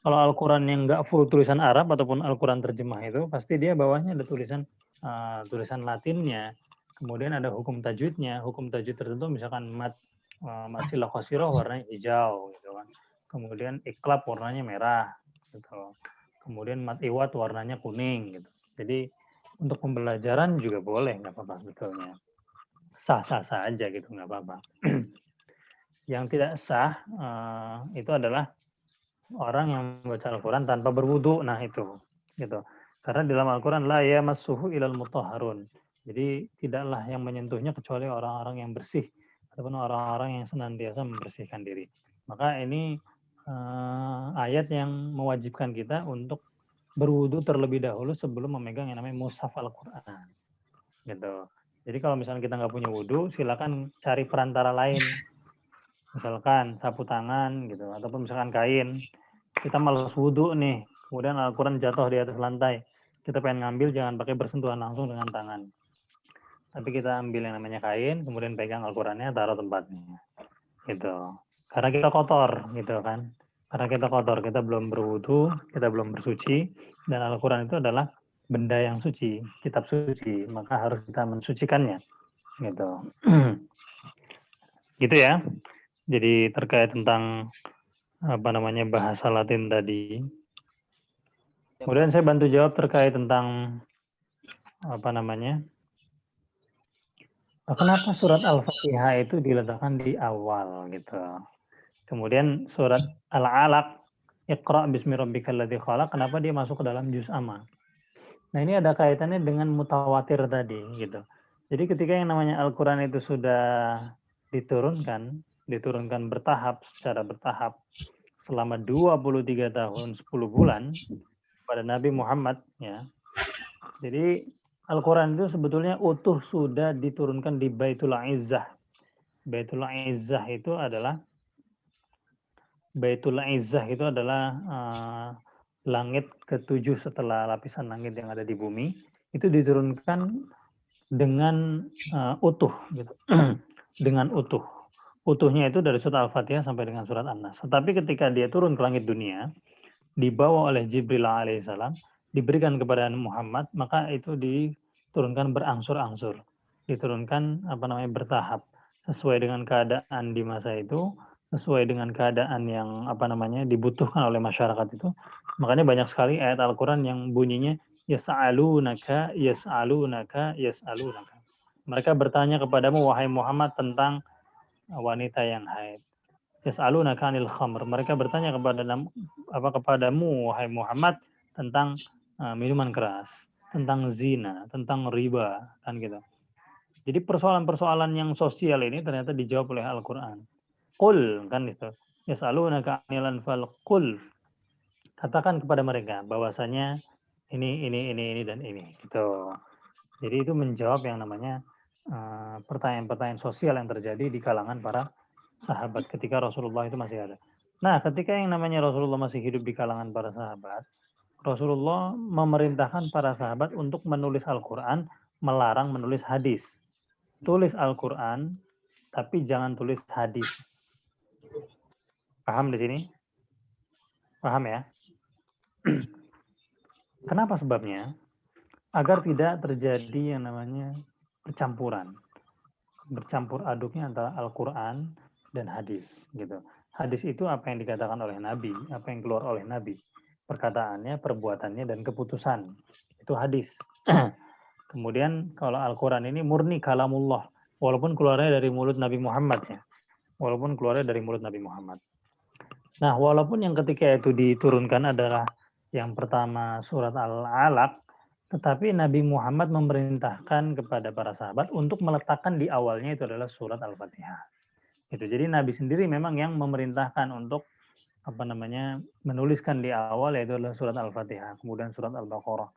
A: Kalau Al-Quran yang nggak full tulisan Arab ataupun Al-Quran terjemah itu, pasti dia bawahnya ada tulisan Latinnya. Kemudian ada hukum tajwidnya. Hukum tajwid tertentu misalkan mat silah qasirah warnanya hijau gitu kan. Kemudian iklab warnanya merah gitu. Kemudian mat iwat warnanya kuning gitu. Jadi untuk pembelajaran juga boleh, nggak apa-apa sebetulnya. sah-sah saja gitu, nggak apa-apa. Yang tidak sah itu adalah orang yang membaca Al-Quran tanpa berwudu. Nah itu, gitu. Karena di dalam Al-Quran la yamassuhu ilal mutahharun. Jadi tidaklah yang menyentuhnya kecuali orang-orang yang bersih ataupun orang-orang yang senantiasa membersihkan diri. Maka ini ayat yang mewajibkan kita untuk berwudu terlebih dahulu sebelum memegang yang namanya mushaf Al-Quran. Gitu. Jadi kalau misalnya kita nggak punya wudu, silakan cari perantara lain. Misalkan sapu tangan gitu, ataupun misalkan kain. Kita malas wudu nih, kemudian Al-Quran jatuh di atas lantai. Kita pengen ngambil, jangan pakai bersentuhan langsung dengan tangan. Tapi kita ambil yang namanya kain, kemudian pegang Al-Qurannya, taruh tempatnya. Gitu. Karena kita kotor, gitu kan. Karena kita kotor, kita belum berwudu, kita belum bersuci, dan Al-Quran itu adalah benda yang suci, kitab suci, maka harus kita mensucikannya. Gitu. Gitu ya. Jadi terkait tentang bahasa Latin tadi. Kemudian saya bantu jawab terkait tentang kenapa surat Al-Fatihah itu diletakkan di awal gitu. Kemudian surat Al-Alaq, Iqra bismi rabbikal ladzi khalaq, kenapa dia masuk ke dalam juz amma? Nah, ini ada kaitannya dengan mutawatir tadi gitu. Jadi ketika yang namanya Al-Qur'an itu sudah diturunkan secara bertahap selama 23 tahun 10 bulan pada Nabi Muhammad ya. Jadi Al-Quran itu sebetulnya utuh sudah diturunkan di Baitul Izzah. Baitul Izzah itu adalah langit ke-7 setelah lapisan langit yang ada di bumi. Itu diturunkan dengan utuh gitu. Dengan utuh. Utuhnya itu dari surat Al-Fatihah sampai dengan surat An-Nas. Tetapi ketika dia turun ke langit dunia, dibawa oleh Jibril alaihissalam, diberikan kepada Muhammad, maka itu diturunkan berangsur-angsur, diturunkan bertahap sesuai dengan keadaan di masa itu, sesuai dengan keadaan yang dibutuhkan oleh masyarakat itu. Makanya banyak sekali ayat Al-Quran yang bunyinya yas'alunaka yas'alunaka yas'alunaka. Mereka bertanya kepadamu wahai Muhammad tentang wanita yang haid. Yas'alunaka 'anil khamr. Mereka bertanya kepadamu wahai Muhammad tentang minuman keras, tentang zina, tentang riba, kan gitu. Jadi persoalan-persoalan yang sosial ini ternyata dijawab oleh Al-Qur'an. Qul, kan itu. Yas'alunaka 'anil anfal, qul. Katakan kepada mereka bahwasanya ini dan ini gitu. Jadi itu menjawab yang namanya pertanyaan-pertanyaan sosial yang terjadi di kalangan para sahabat ketika Rasulullah itu masih ada. Nah, ketika yang namanya Rasulullah masih hidup di kalangan para sahabat, Rasulullah memerintahkan para sahabat untuk menulis Al-Quran, melarang menulis hadis. Tulis Al-Quran, tapi jangan tulis hadis. Paham di sini? Paham ya? Kenapa sebabnya? Agar tidak terjadi yang namanya percampuran. Bercampur aduknya antara Al-Quran dan hadis gitu. Hadis itu apa yang dikatakan oleh Nabi, apa yang keluar oleh Nabi, perkataannya, perbuatannya, dan keputusan. Itu hadis. Kemudian kalau Al-Quran ini murni kalamullah, walaupun keluarnya dari mulut Nabi Muhammad ya, walaupun keluarnya dari mulut Nabi Muhammad. Nah, walaupun yang ketika itu diturunkan adalah yang pertama surat Al-Alaq, tetapi Nabi Muhammad memerintahkan kepada para sahabat untuk meletakkan di awalnya itu adalah surat Al-Fatihah. Itu. Jadi Nabi sendiri memang yang memerintahkan untuk menuliskan di awal yaitu adalah surat Al-Fatihah, kemudian surat Al-Baqarah,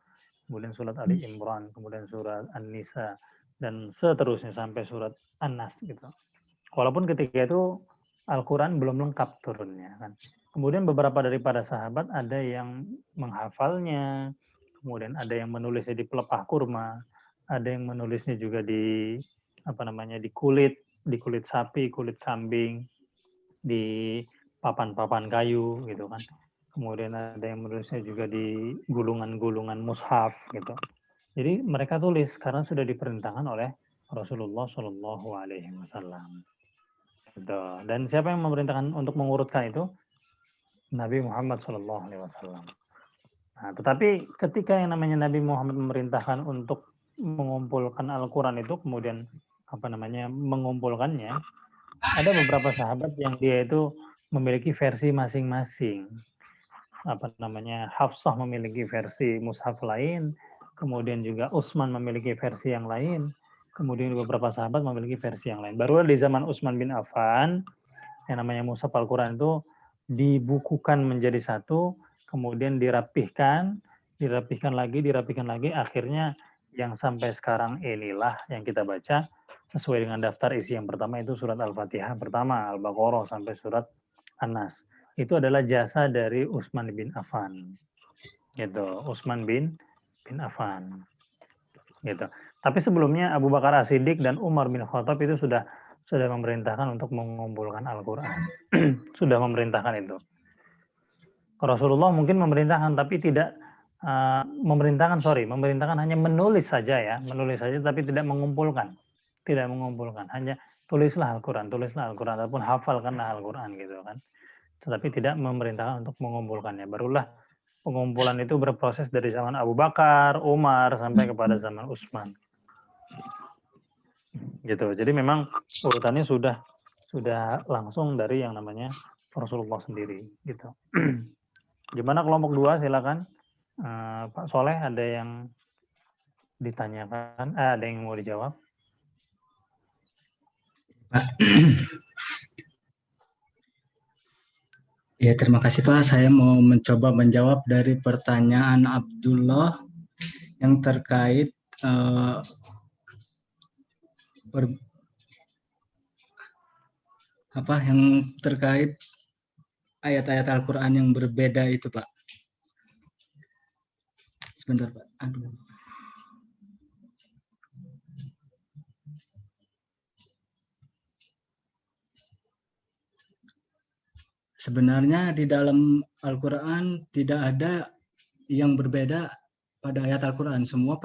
A: kemudian surat Ali Imran, kemudian surat An-Nisa, dan seterusnya sampai surat An-Nas gitu. Walaupun ketika itu Al-Quran belum lengkap turunnya kan. Kemudian beberapa daripada sahabat ada yang menghafalnya, kemudian ada yang menulisnya di pelepah kurma, ada yang menulisnya juga di di kulit sapi, kulit kambing, di papan-papan kayu gitu kan. Kemudian ada yang menulisnya juga di gulungan-gulungan mushaf gitu. Jadi mereka tulis karena sudah diperintahkan oleh Rasulullah Shallallahu Alaihi Wasallam. Dan siapa yang memerintahkan untuk mengurutkan itu? Nabi Muhammad Shallallahu Alaihi Wasallam. Nah, tetapi ketika yang namanya Nabi Muhammad memerintahkan untuk mengumpulkan Al-Quran itu, kemudian mengumpulkannya, ada beberapa sahabat yang dia itu memiliki versi masing-masing. Hafsah memiliki versi mushaf lain, kemudian juga Utsman memiliki versi yang lain, kemudian beberapa sahabat memiliki versi yang lain. Baru di zaman Utsman bin Affan, yang namanya mushaf Al-Quran itu dibukukan menjadi satu, kemudian dirapihkan lagi, akhirnya yang sampai sekarang inilah yang kita baca sesuai dengan daftar isi yang pertama itu surat Al-Fatihah pertama, Al-Baqarah sampai surat An-Nas. Itu adalah jasa dari Utsman bin Affan. Gitu, Utsman bin Affan. Gitu. Tapi sebelumnya Abu Bakar As-Siddiq dan Umar bin Khattab itu sudah memerintahkan untuk mengumpulkan Al-Quran. Sudah memerintahkan itu. Rasulullah mungkin memerintahkan tapi tidak memerintahkan hanya menulis saja tapi tidak mengumpulkan. Hanya tulislah Al-Quran ataupun hafalkanlah Al-Quran gitu kan. Tetapi tidak memerintahkan untuk mengumpulkannya. Barulah pengumpulan itu berproses dari zaman Abu Bakar, Umar sampai kepada zaman Utsman. Gitu. Jadi memang urutannya sudah langsung dari yang namanya Rasulullah sendiri gitu. Gimana kelompok 2? Silakan. Pak Soleh ada yang ditanyakan, ada yang mau dijawab?
E: Ya, terima kasih Pak. Saya mau mencoba menjawab dari pertanyaan Abdullah yang terkait ayat-ayat Al-Quran yang berbeda itu, Pak. Sebentar, Pak. Aduh. Sebenarnya di dalam Al-Quran tidak ada yang berbeda pada ayat Al-Quran. Semua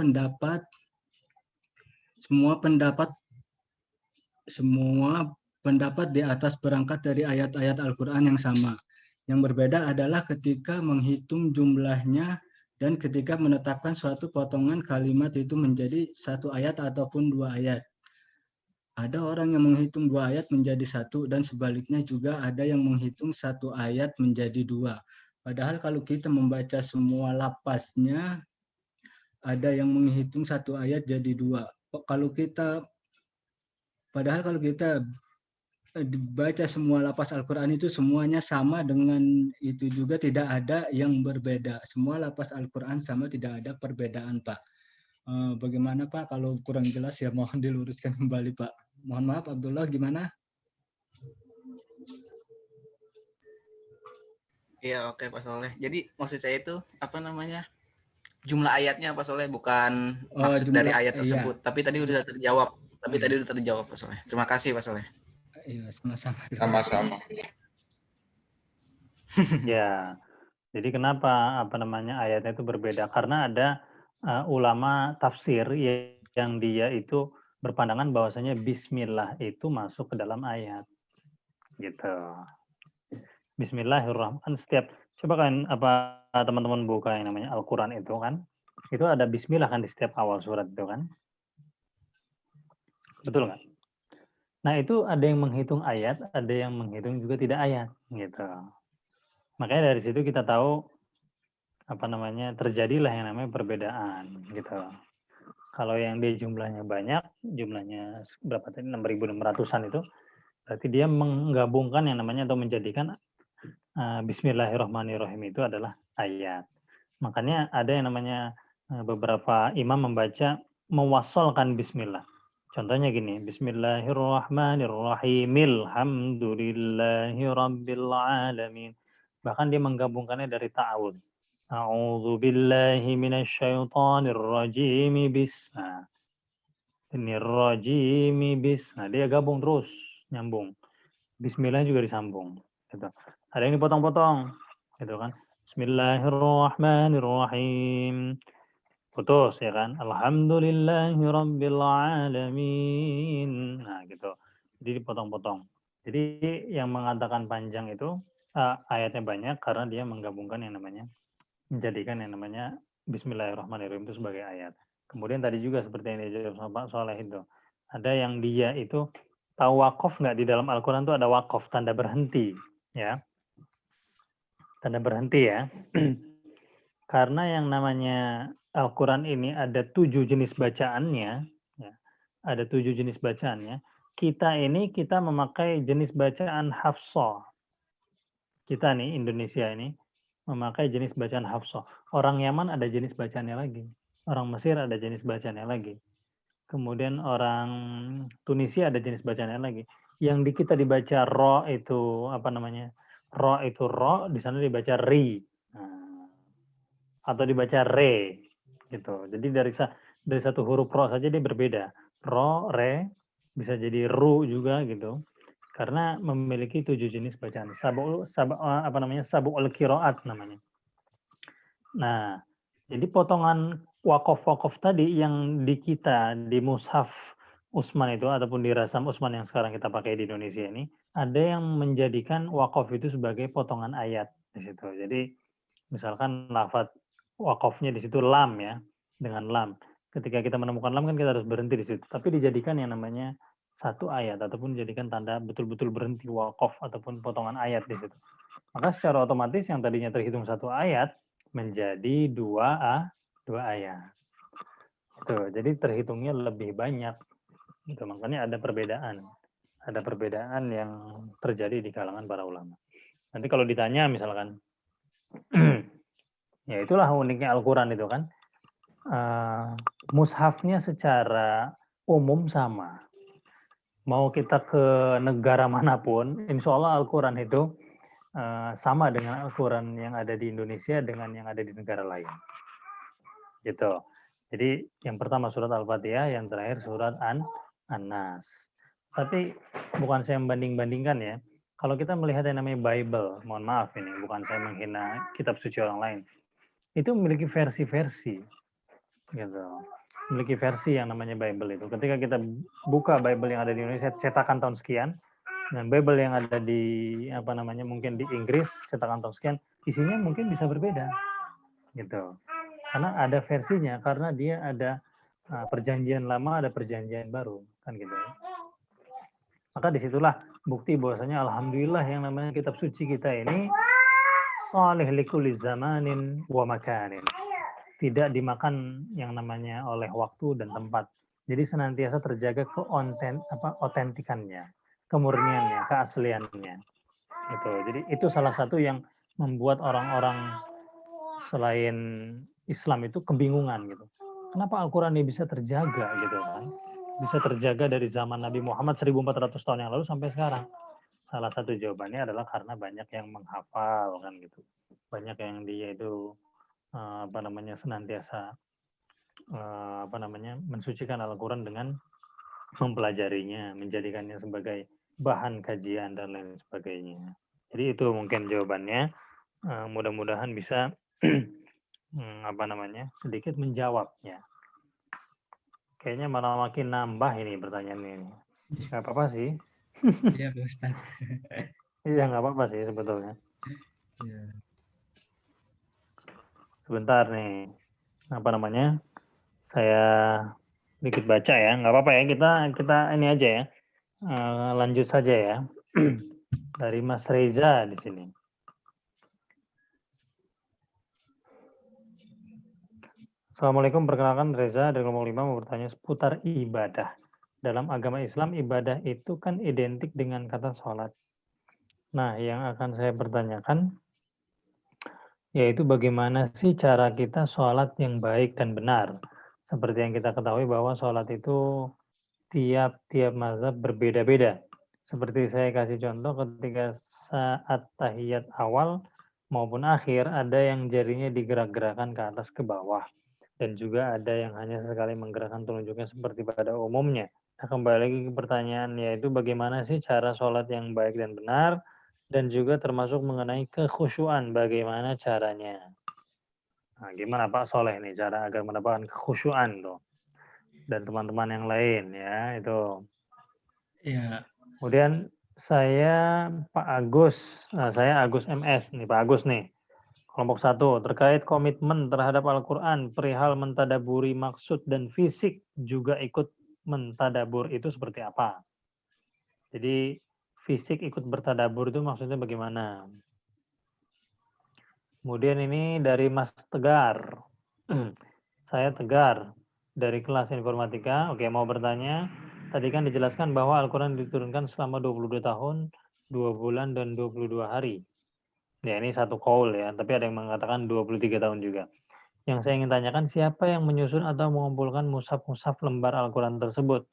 E: pendapat di atas berangkat dari ayat-ayat Al-Quran yang sama. Yang berbeda adalah ketika menghitung jumlahnya dan ketika menetapkan suatu potongan kalimat itu menjadi satu ayat ataupun dua ayat. Ada orang yang menghitung dua ayat menjadi satu dan sebaliknya juga ada yang menghitung satu ayat menjadi dua. Padahal kalau kita membaca semua lapasnya, ada yang menghitung satu ayat jadi dua. Padahal kalau kita baca semua lapas Al-Quran itu semuanya sama dengan itu juga tidak ada yang berbeda. Semua lapas Al-Quran sama, tidak ada perbedaan, Pak. Bagaimana Pak? Kalau kurang jelas ya mohon diluruskan kembali, Pak. Mohon maaf, Abdullah, gimana?
I: Iya, oke Pak Soleh. Jadi maksud saya itu jumlah ayatnya Pak Soleh, bukan maksud dari ayat tersebut. Iya. Tapi tadi udah terjawab. Pak Soleh. Terima kasih Pak Soleh.
E: Iya, sama-sama.
H: Sama-sama.
A: Ya. Jadi kenapa ayatnya itu berbeda? Karena ada ulama tafsir yang dia itu berpandangan bahwasanya bismillah itu masuk ke dalam ayat. Gitu. Bismillahirrahmanirrahim. Coba kan teman-teman buka yang namanya Al-Quran itu kan. Itu ada bismillah kan di setiap awal surat itu kan. Betul nggak? Nah, itu ada yang menghitung ayat, ada yang menghitung juga tidak ayat, gitu. Makanya dari situ kita tahu terjadilah yang namanya perbedaan, gitu. Kalau yang dia jumlahnya banyak, jumlahnya berapa tadi 6.600-an itu, berarti dia menggabungkan yang namanya atau menjadikan Bismillahirrahmanirrahim itu adalah ayat. Makanya ada yang namanya beberapa imam membaca mewassalkan bismillah. Contohnya gini, Bismillahirrahmanirrahim, alhamdulillahi rabbil alamin. Bahkan dia menggabungkannya dari ta'awud. A'udzu billahi minasyaitonir rajim bismillah. Ini rajim bismillah. Dia gabung terus, nyambung. Bismillah juga disambung. Gitu. Ada yang dipotong-potong, gitu kan? Bismillahirrahmanirrahim. Putus ya kan, alhamdulillahi rabbil alamin. Nah gitu, jadi dipotong-potong. Jadi yang mengatakan panjang itu ayatnya banyak karena dia menggabungkan yang namanya, menjadikan yang namanya Bismillahirrahmanirrahim itu sebagai ayat. Kemudian tadi juga seperti yang dijawab sama Pak Soleh itu, Ada yang dia itu tahu wakaf nggak, di dalam Al-Quran itu ada wakaf, tanda berhenti, ya. Tanda berhenti ya. Karena yang namanya Al-Quran ini ada 7 jenis bacaannya, ya. Ada 7 jenis bacaannya. Kita memakai jenis bacaan Hafsah. Kita nih Indonesia ini memakai jenis bacaan Hafsah. Orang Yaman ada jenis bacaannya lagi. Orang Mesir ada jenis bacaannya lagi. Kemudian orang Tunisia ada jenis bacaannya lagi. Yang di kita dibaca ro itu apa namanya? Ro itu ro, di sana dibaca ri. Nah, atau dibaca re gitu. Jadi dari satu huruf ro saja dia berbeda. Ro, re, bisa jadi ru juga gitu. Karena memiliki 7 jenis bacaan. Sabu'ul qiraat namanya. Nah, jadi potongan wakaf-wakaf tadi yang di kita, di mushaf Utsman itu, ataupun di rasam Utsman yang sekarang kita pakai di Indonesia ini, ada yang menjadikan wakaf itu sebagai potongan ayat di situ. Jadi, misalkan lafaz wakafnya di situ lam ya, dengan lam. Ketika kita menemukan lam kan kita harus berhenti di situ. Tapi dijadikan yang namanya satu ayat, ataupun dijadikan tanda betul-betul berhenti wakaf, ataupun potongan ayat di situ. Maka secara otomatis yang tadinya terhitung satu ayat, menjadi dua ayat. Tuh, jadi terhitungnya lebih banyak. Gitu, makanya ada perbedaan. Ada perbedaan yang terjadi di kalangan para ulama. Nanti kalau ditanya misalkan, ya itulah uniknya Al-Quran itu kan. Mushafnya secara umum sama. Mau kita ke negara manapun, insya Allah Al-Quran itu sama dengan Al-Quran yang ada di Indonesia dengan yang ada di negara lain. Gitu. Jadi yang pertama surat Al-Fatihah, yang terakhir surat An-Nas. Tapi bukan saya membanding-bandingkan ya. Kalau kita melihat yang namanya Bible, mohon maaf ini, bukan saya menghina kitab suci orang lain. Itu memiliki versi-versi. Gitu. Memiliki versi yang namanya Bible itu. Ketika kita buka Bible yang ada di Indonesia, cetakan tahun sekian, dan Bible yang ada di mungkin di Inggris cetakan tahun sekian, isinya mungkin bisa berbeda gitu, karena ada versinya, karena dia ada perjanjian lama, ada perjanjian baru kan gitu. Maka disitulah bukti bahwasanya alhamdulillah yang namanya kitab suci kita ini shalih likulli zamanin wa makanin, tidak dimakan yang namanya oleh waktu dan tempat, jadi senantiasa terjaga otentikannya, kemurniannya, keasliannya. Gitu. Jadi itu salah satu yang membuat orang-orang selain Islam itu kebingungan gitu. Kenapa Al-Quran ini bisa terjaga gitu kan? Bisa terjaga dari zaman Nabi Muhammad 1400 tahun yang lalu sampai sekarang. Salah satu jawabannya adalah karena banyak yang menghafal kan gitu. Banyak yang dia itu senantiasa mensucikan Al-Quran dengan mempelajarinya, menjadikannya sebagai bahan kajian dan lain sebagainya. Jadi itu mungkin jawabannya. Mudah-mudahan bisa sedikit menjawabnya. Kayaknya malah makin nambah ini pertanyaannya ini. Nggak apa-apa sih.
E: Iya, Pak Ustaz.
A: Iya, nggak apa-apa sih sebetulnya.
E: Iya.
A: Sebentar nih. Saya dikit baca ya. Nggak apa-apa ya. Kita ini aja ya. Lanjut saja ya. Dari Mas Reza di sini. Assalamualaikum, perkenalkan Reza dari kelompok 5 mau bertanya seputar ibadah. Dalam agama Islam, ibadah itu kan identik dengan kata sholat. Nah, yang akan saya pertanyakan, yaitu bagaimana sih cara kita sholat yang baik dan benar. Seperti yang kita ketahui bahwa sholat itu tiap mazhab berbeda-beda. Seperti saya kasih contoh ketika saat tahiyat awal maupun akhir, ada yang jarinya digerak-gerakan ke atas ke bawah. Dan juga ada yang hanya sekali menggerakkan telunjuknya seperti pada umumnya. Nah, kembali lagi ke pertanyaan, yaitu bagaimana sih cara sholat yang baik dan benar, dan juga termasuk mengenai kekhusyuan, bagaimana caranya. Nah, gimana Pak Soleh nih cara agar mendapatkan kekhusyuan tuh, dan teman-teman yang lain ya itu.
E: Iya.
A: Kemudian saya Pak Agus, saya Agus MS nih, Pak Agus nih. Kelompok 1, terkait komitmen terhadap Al-Quran, perihal mentadaburi maksud dan fisik juga ikut mentadabur itu seperti apa. Jadi fisik ikut bertadabur itu maksudnya bagaimana? Kemudian ini dari Mas Tegar. Saya Tegar dari kelas informatika. Oke, mau bertanya. Tadi kan dijelaskan bahwa Al-Quran diturunkan selama 22 tahun, 2 bulan, dan 22 hari. Ya, ini satu kaul ya, tapi ada yang mengatakan 23 tahun juga. Yang saya ingin tanyakan, siapa yang menyusun atau mengumpulkan mushaf-mushaf lembar Al-Quran tersebut?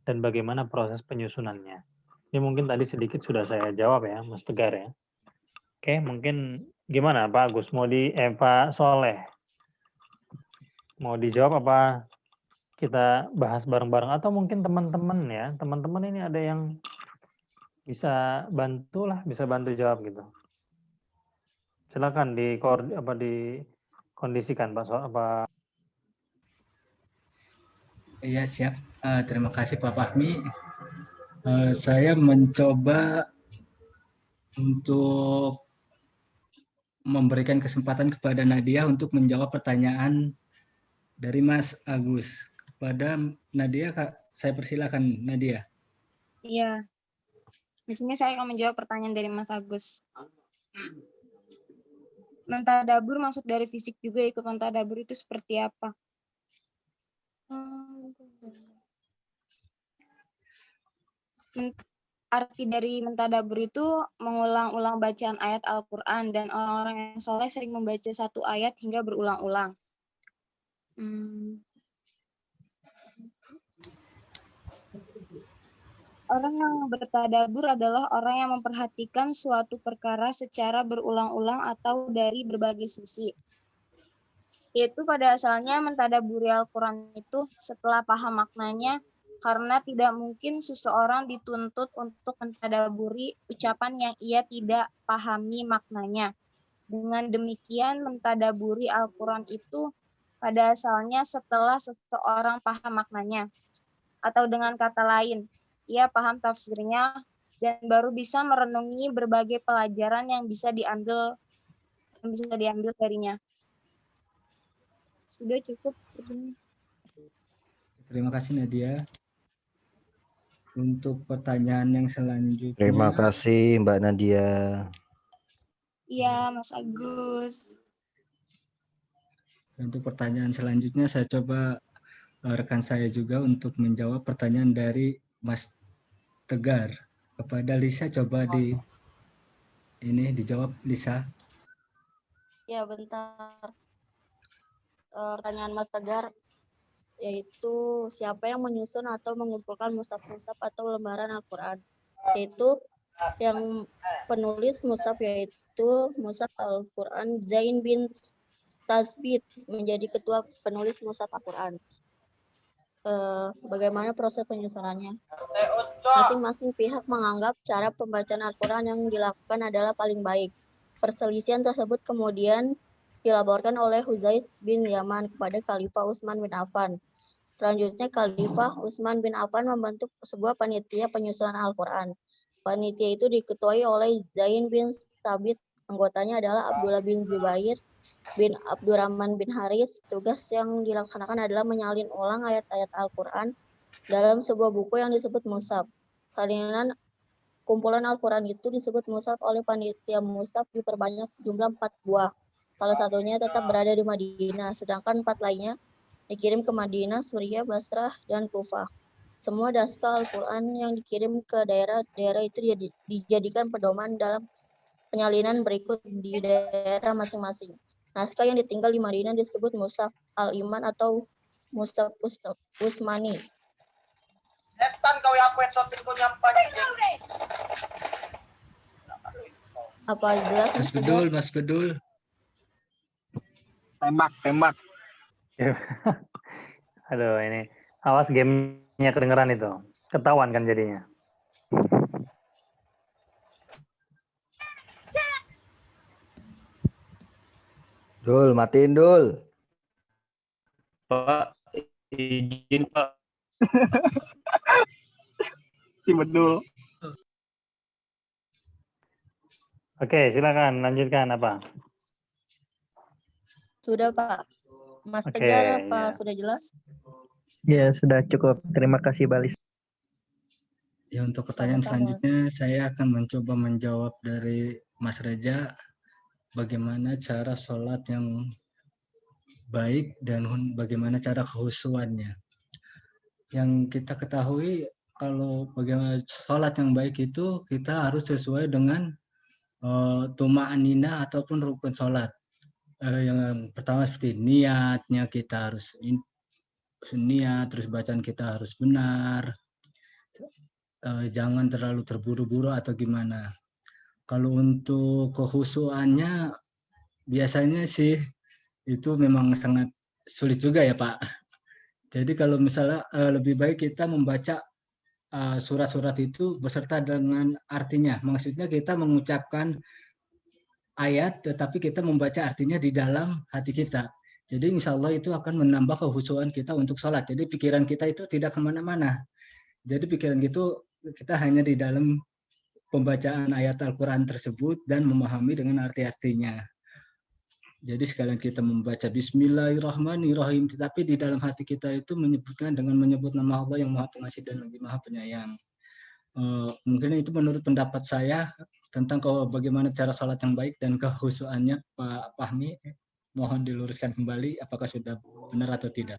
A: Dan bagaimana proses penyusunannya? Ini mungkin tadi sedikit sudah saya jawab ya, Mas Tegar ya. Oke, mungkin gimana Pak Agus? Pak Soleh? Mau dijawab apa kita bahas bareng-bareng? Atau mungkin teman-teman ya, teman-teman ini ada yang bisa bantu jawab gitu. Silakan dikondisikan Pak.
E: Iya siap. Terima kasih Pak Fahmi. Saya mencoba untuk memberikan kesempatan kepada Nadia untuk menjawab pertanyaan dari Mas Agus. Kepada Nadia, saya persilakan Nadia.
C: Iya. Di sini saya akan menjawab pertanyaan dari Mas Agus. Mentadabur masuk dari fisik juga, ikut mentadabur itu seperti apa? Arti dari mentadabur itu mengulang-ulang bacaan ayat Al-Quran, dan orang-orang yang soleh sering membaca satu ayat hingga berulang-ulang. Orang yang bertadabur adalah orang yang memperhatikan suatu perkara secara berulang-ulang atau dari berbagai sisi. Yaitu pada asalnya mentadaburi Al-Quran itu setelah paham maknanya, karena tidak mungkin seseorang dituntut untuk mentadaburi ucapan yang ia tidak pahami maknanya. Dengan demikian, mentadaburi Al-Quran itu pada asalnya setelah seseorang paham maknanya. Atau dengan kata lain, ia paham tafsirnya dan baru bisa merenungi berbagai pelajaran yang bisa diambil darinya. Sudah cukup sepertinya.
E: Terima kasih Nadia. Untuk pertanyaan yang selanjutnya.
F: Terima kasih Mbak Nadia.
C: Iya, Mas Agus.
E: Untuk pertanyaan selanjutnya saya coba rekan saya juga untuk menjawab pertanyaan dari Mas Tegar. Kepada Lisa coba dijawab Lisa.
B: Ya, bentar. Pertanyaan Mas Tegar yaitu siapa yang menyusun atau mengumpulkan mushaf-mushaf atau lembaran Al-Quran. Yaitu yang penulis mushaf yaitu mushaf Al-Quran Zain bin Tasbit menjadi ketua penulis mushaf Al-Quran. Bagaimana proses penyusunannya? Masing-masing pihak menganggap cara pembacaan Al-Quran yang dilakukan adalah paling baik. Perselisihan tersebut kemudian dilaporkan oleh Huzaiz bin Yaman kepada Khalifah Utsman bin Affan. Selanjutnya Khalifah Utsman bin Affan membentuk sebuah panitia penyusunan Al-Quran. Panitia itu diketuai oleh Zain bin Thabit, anggotanya adalah Abdullah bin Jubair bin Abdurrahman bin Haris. Tugas yang dilaksanakan adalah menyalin ulang ayat-ayat Al-Quran dalam sebuah buku yang disebut mushaf. Salinan kumpulan Al-Quran itu disebut mushaf oleh panitia mushaf diperbanyak sejumlah 4 buah. Salah satunya tetap berada di Madinah, sedangkan 4 lainnya dikirim ke Madinah, Suriah, Basrah, dan Kufah. Semua naskah Al-Quran yang dikirim ke daerah-daerah itu dijadikan pedoman dalam penyalinan berikut di daerah masing-masing. Naskah yang ditinggal di Madinah disebut Mushaf Al-Iman atau Mushaf Utsmani.
I: Setan kau yang aku headshot kau nyampai.
B: Apa jelas?
E: Mas Bedul.
M: Tembak.
A: Aduh, ini awas gamenya kedengeran itu. Ketahuan kan jadinya.
F: Dul, matiin Dul.
G: Pak, izin Pak.
M: Si Bedul.
A: Oke, silakan lanjutkan apa?
B: Sudah Pak. Mas
A: Oke,
B: Tegar apa
A: ya.
B: sudah jelas?
O: Ya, sudah cukup. Terima kasih, Balis.
E: Ya, untuk pertanyaan selanjutnya saya akan mencoba menjawab dari Mas Reza, bagaimana cara sholat yang baik dan bagaimana cara kehusuannya. Yang kita ketahui kalau bagaimana sholat yang baik itu kita harus sesuai dengan tuma'anina ataupun rukun sholat. Yang pertama seperti niatnya kita harus niat, terus bacaan kita harus benar, jangan terlalu terburu-buru atau gimana. Kalau untuk kehusuannya biasanya sih itu memang sangat sulit juga ya Pak. Jadi kalau misalnya lebih baik kita membaca surat-surat itu beserta dengan artinya. Maksudnya kita mengucapkan ayat tetapi kita membaca artinya di dalam hati kita. Jadi insya Allah itu akan menambah kehusuan kita untuk sholat. Jadi pikiran kita itu tidak kemana-mana. Jadi pikiran itu kita hanya di dalam pembacaan ayat Al-Quran tersebut dan memahami dengan arti-artinya. Jadi sekalian kita membaca Bismillahirrahmanirrahim, tetapi di dalam hati kita itu menyebutkan dengan menyebut nama Allah yang Maha Pengasih dan lagi Maha Penyayang. Mungkin itu menurut pendapat saya tentang bagaimana cara sholat yang baik dan kehusuannya, Pak Fahmi. Mohon diluruskan kembali apakah sudah benar atau tidak.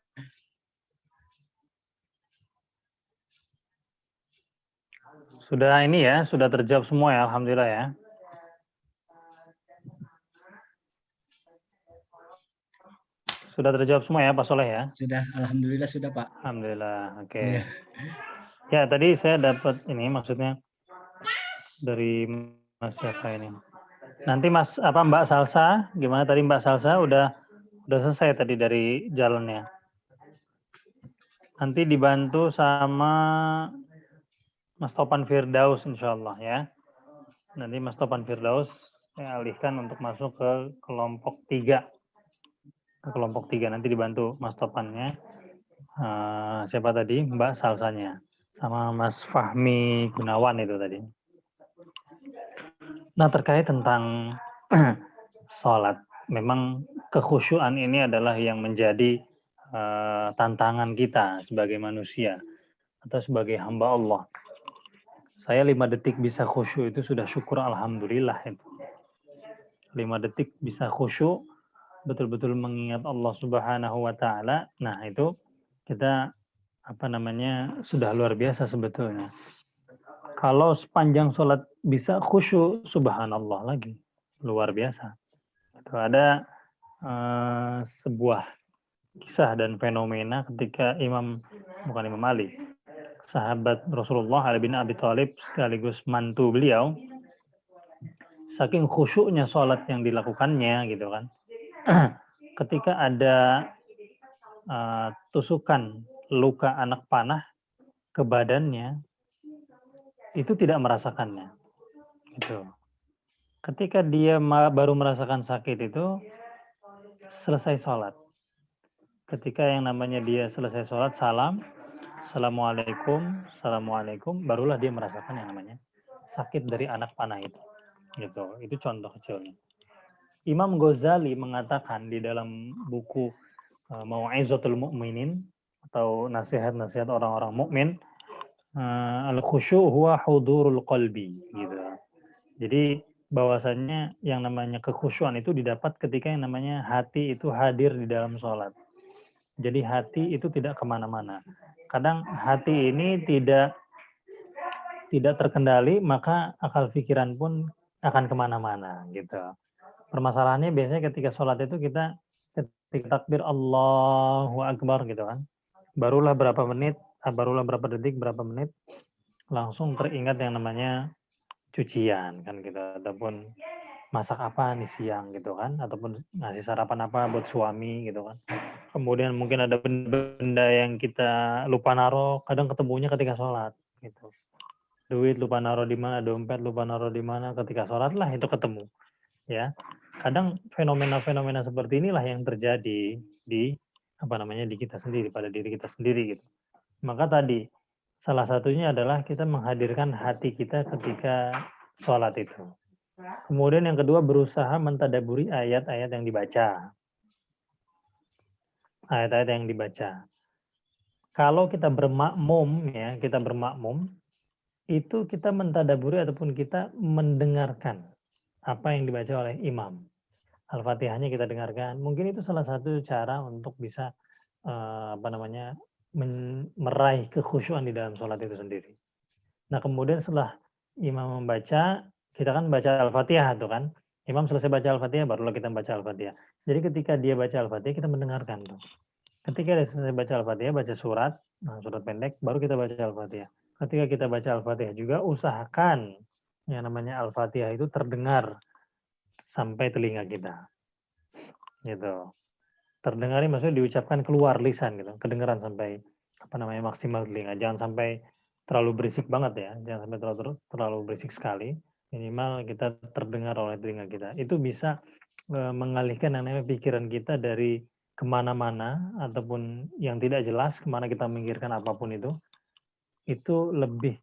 A: Sudah ini ya, sudah terjawab semua ya, alhamdulillah ya. Sudah terjawab semua ya Pak Soleh ya?
E: Sudah, alhamdulillah sudah Pak.
A: Alhamdulillah, oke. Ya tadi saya dapat ini maksudnya dari Mas siapa ini? Nanti Mbak Salsa, gimana tadi Mbak Salsa udah selesai tadi dari jalannya. Nanti dibantu sama Mas Topan Firdaus insyaallah ya. Nanti Mas Topan Firdaus saya alihkan untuk masuk ke kelompok 3. Ke kelompok 3 nanti dibantu Mas Topannya. Siapa tadi? Mbak Salsanya. Sama Mas Fahmi Gunawan itu tadi. Nah, terkait tentang sholat. Memang kekhusyuan ini adalah yang menjadi tantangan kita sebagai manusia atau sebagai hamba Allah. Saya 5 detik bisa khusyuk itu sudah syukur alhamdulillah. 5 detik bisa khusyuk, betul-betul mengingat Allah Subhanahu wa taala. Nah, itu kita sudah luar biasa sebetulnya. Kalau sepanjang sholat bisa khusyuk, subhanallah lagi. Luar biasa. Itu ada sebuah kisah dan fenomena ketika bukan Imam Ali, sahabat Rasulullah Ali bin Abi Thalib sekaligus mantu beliau, saking khusyuknya sholat yang dilakukannya gitu kan, ketika ada tusukan luka anak panah ke badannya, itu tidak merasakannya. Gitu. Ketika dia baru merasakan sakit itu, selesai sholat. Ketika yang namanya dia selesai sholat, Assalamualaikum, barulah dia merasakan yang namanya sakit dari anak panah itu. Gitu. Itu contoh kecilnya. Imam Ghazali mengatakan di dalam buku Mau'izatul Mu'minin atau nasihat-nasihat orang-orang mukmin, al-khusyu' huwa hudurul qalbi gitu. Jadi bahwasannya yang namanya kekhusyuan itu didapat ketika yang namanya hati itu hadir di dalam sholat. Jadi hati itu tidak kemana-mana. Kadang hati ini tidak terkendali, maka akal pikiran pun akan kemana-mana gitu. Permasalahannya biasanya ketika sholat itu kita ketika takbir Allahu Akbar gitu kan, barulah berapa detik, berapa menit, langsung teringat yang namanya cucian kan gitu, ataupun masak apa nih siang gitu kan, ataupun ngasih sarapan apa buat suami gitu kan. Kemudian mungkin ada benda yang kita lupa naruh, kadang ketemunya ketika sholat gitu. Duit lupa naruh di mana, dompet lupa naruh di mana, ketika sholat lah itu ketemu. Ya, kadang fenomena-fenomena seperti inilah yang terjadi di kita sendiri, pada diri kita sendiri gitu. Maka tadi salah satunya adalah kita menghadirkan hati kita ketika sholat itu. Kemudian yang kedua, berusaha mentadaburi ayat-ayat yang dibaca. Ayat-ayat yang dibaca. Kalau kita bermakmum ya, itu kita mentadaburi ataupun kita mendengarkan apa yang dibaca oleh imam. Al-Fatihahnya kita dengarkan. Mungkin itu salah satu cara untuk bisa meraih kekhusyuan di dalam sholat itu sendiri. Nah, kemudian setelah imam membaca, kita kan baca Al-Fatihah tuh kan. Imam selesai baca Al-Fatihah, barulah kita baca Al-Fatihah. Jadi ketika dia baca Al-Fatihah, kita mendengarkan tuh. Ketika dia selesai baca Al-Fatihah, baca surat pendek, baru kita baca Al-Fatihah. Ketika kita baca Al-Fatihah juga, usahakan yang namanya Al-Fatihah itu terdengar sampai telinga kita. Gitu. Terdengar maksudnya diucapkan keluar lisan gitu, kedengaran sampai maksimal telinga. Jangan sampai terlalu berisik banget ya, jangan sampai terlalu berisik sekali. Minimal kita terdengar oleh telinga kita. Itu bisa mengalihkan yang namanya pikiran kita dari kemana-mana ataupun yang tidak jelas kemana kita memikirkan apapun itu lebih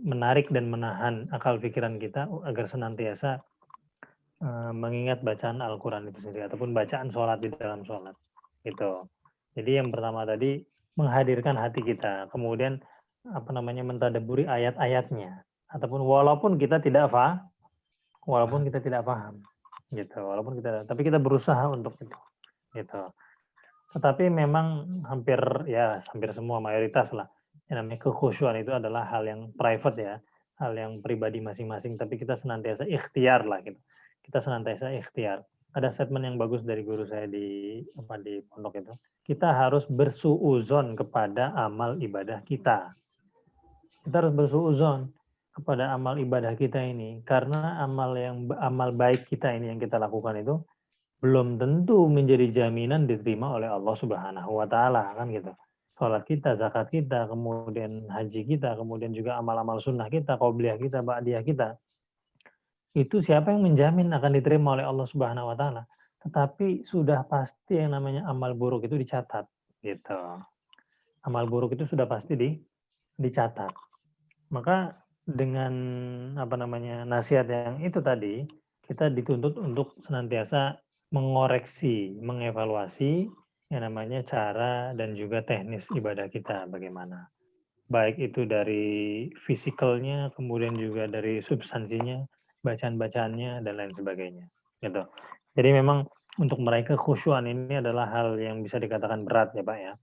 A: menarik dan menahan akal pikiran kita agar senantiasa mengingat bacaan Al-Quran itu sendiri ataupun bacaan sholat di dalam sholat gitu. Jadi yang pertama tadi menghadirkan hati kita, kemudian mentadaburi ayat-ayatnya ataupun walaupun kita tidak paham gitu, tapi kita berusaha untuk itu gitu. Tetapi memang hampir semua mayoritas lah yang namanya kekhusyuan itu adalah hal yang private ya, hal yang pribadi masing-masing, tapi kita senantiasa ikhtiar lah gitu. Kita senantiasa ikhtiar. Ada statement yang bagus dari guru saya di pondok itu. Kita harus bersuuzon kepada amal ibadah kita. Kita harus bersuuzon kepada amal ibadah kita ini karena amal baik kita ini yang kita lakukan itu belum tentu menjadi jaminan diterima oleh Allah Subhanahu wa taala kan gitu. Salat kita, zakat kita, kemudian haji kita, kemudian juga amal-amal sunnah kita, qobliyah kita, ba'diyah kita. Itu siapa yang menjamin akan diterima oleh Allah Subhanahu wa taala? Tetapi sudah pasti yang namanya amal buruk itu dicatat gitu. Amal buruk itu sudah pasti dicatat. Maka dengan nasihat yang itu tadi, kita dituntut untuk senantiasa mengoreksi, mengevaluasi yang namanya cara dan juga teknis ibadah kita bagaimana. Baik itu dari fisikalnya, kemudian juga dari substansinya, bacaan-bacaannya dan lain sebagainya. Gitu. Jadi memang untuk meraih kekhusyuan ini adalah hal yang bisa dikatakan berat ya Pak ya.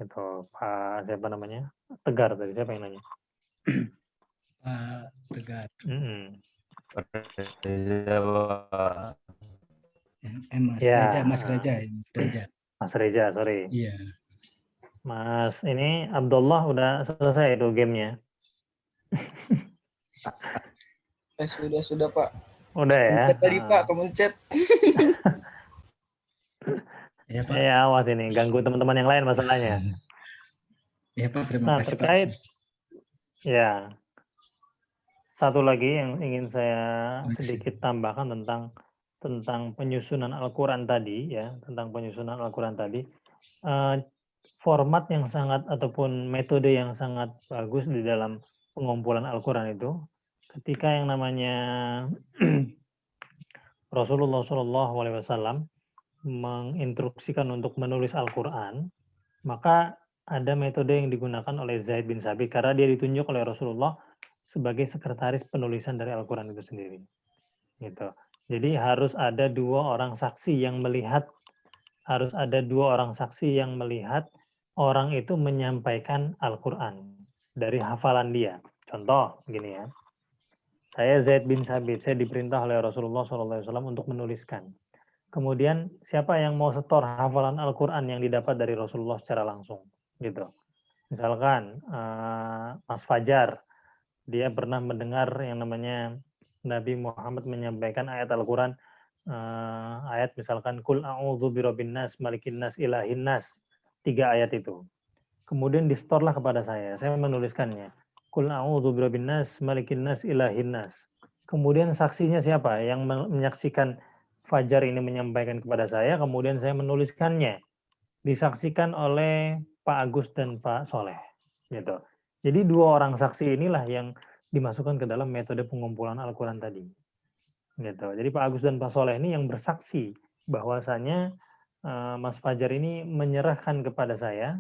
A: Itu Pak Tegar tadi, siapa yang nanya?
E: Pak Tegar. Mas Reza.
A: Sorry.
E: Iya.
A: Mas ini Abdullah udah selesai itu gamenya.
I: Sudah Pak.
A: Udah ya.
I: Kemencet tadi Pak, kemencet.
E: Ya Pak.
A: Ya awas ini ganggu teman-teman yang lain masalahnya.
E: Ya Pak, terima kasih
A: terkait
E: Pak.
A: Ya. Satu lagi yang ingin saya sedikit tambahkan tentang penyusunan Al-Quran tadi ya, format yang sangat ataupun metode yang sangat bagus di dalam pengumpulan Al-Quran itu ketika yang namanya Rasulullah SAW menginstruksikan untuk menulis Al-Quran, maka ada metode yang digunakan oleh Zaid bin Sabit karena dia ditunjuk oleh Rasulullah sebagai sekretaris penulisan dari Al-Quran itu sendiri. Gitu. Jadi harus ada dua orang saksi yang melihat orang itu menyampaikan Al-Quran dari hafalan dia. Contoh begini ya. Saya Zaid bin Sabit, saya diperintah oleh Rasulullah SAW untuk menuliskan. Kemudian siapa yang mau setor hafalan Al-Quran yang didapat dari Rasulullah secara langsung, gitu. Misalkan Mas Fajar, dia pernah mendengar yang namanya Nabi Muhammad menyampaikan ayat Al-Quran, ayat misalkan Kul a'udzu birabbin nas, malikin nas, ilahin nas, 3 ayat itu. Kemudian distorlah kepada saya menuliskannya. Kul a'udzu birabbin nas, malikin nas, ilahin nas. Kemudian saksinya siapa? Yang menyaksikan Fajar ini menyampaikan kepada saya, kemudian saya menuliskannya. Disaksikan oleh Pak Agus dan Pak Soleh. Gitu. Jadi 2 orang saksi inilah yang dimasukkan ke dalam metode pengumpulan Al-Quran tadi. Gitu. Jadi Pak Agus dan Pak Soleh ini yang bersaksi bahwasanya Mas Fajar ini menyerahkan kepada saya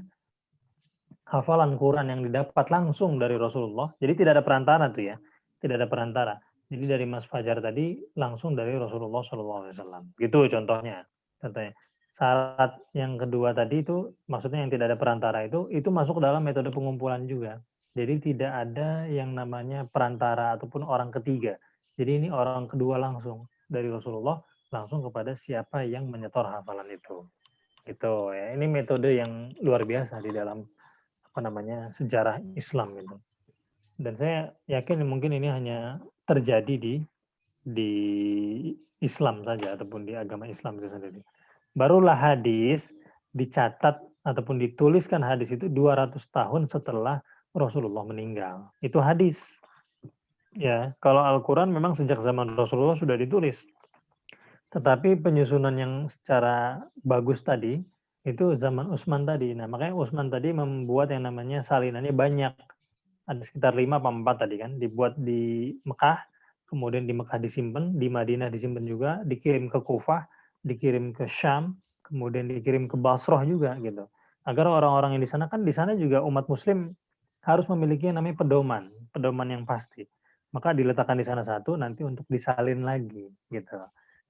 A: hafalan Quran yang didapat langsung dari Rasulullah. Jadi tidak ada perantara tuh ya, tidak ada perantara. Jadi dari Mas Fajar tadi langsung dari Rasulullah SAW. Gitu contohnya. Contohnya. Syarat yang kedua tadi itu maksudnya yang tidak ada perantara itu masuk dalam metode pengumpulan juga. Jadi tidak ada yang namanya perantara ataupun orang ketiga. Jadi ini orang kedua langsung dari Rasulullah langsung kepada siapa yang menyetor hafalan itu. Gitu ya. Ini metode yang luar biasa di dalam sejarah Islam gitu. Dan saya yakin mungkin ini hanya terjadi di Islam saja ataupun di agama Islam itu sendiri. Barulah hadis dicatat ataupun dituliskan hadis itu 200 tahun setelah Rasulullah meninggal. Itu hadis. Ya, kalau Al-Qur'an memang sejak zaman Rasulullah sudah ditulis. Tetapi penyusunan yang secara bagus tadi itu zaman Utsman tadi. Nah, makanya Utsman tadi membuat yang namanya salinannya banyak. Ada sekitar 5 apa 4 tadi kan, dibuat di Mekah, kemudian di Mekah disimpan, di Madinah disimpan juga, dikirim ke Kufah, dikirim ke Syam, kemudian dikirim ke Basrah juga gitu. Agar orang-orang yang di sana kan di sana juga umat muslim harus memiliki yang namanya pedoman yang pasti. Maka diletakkan di sana satu nanti untuk disalin lagi gitu.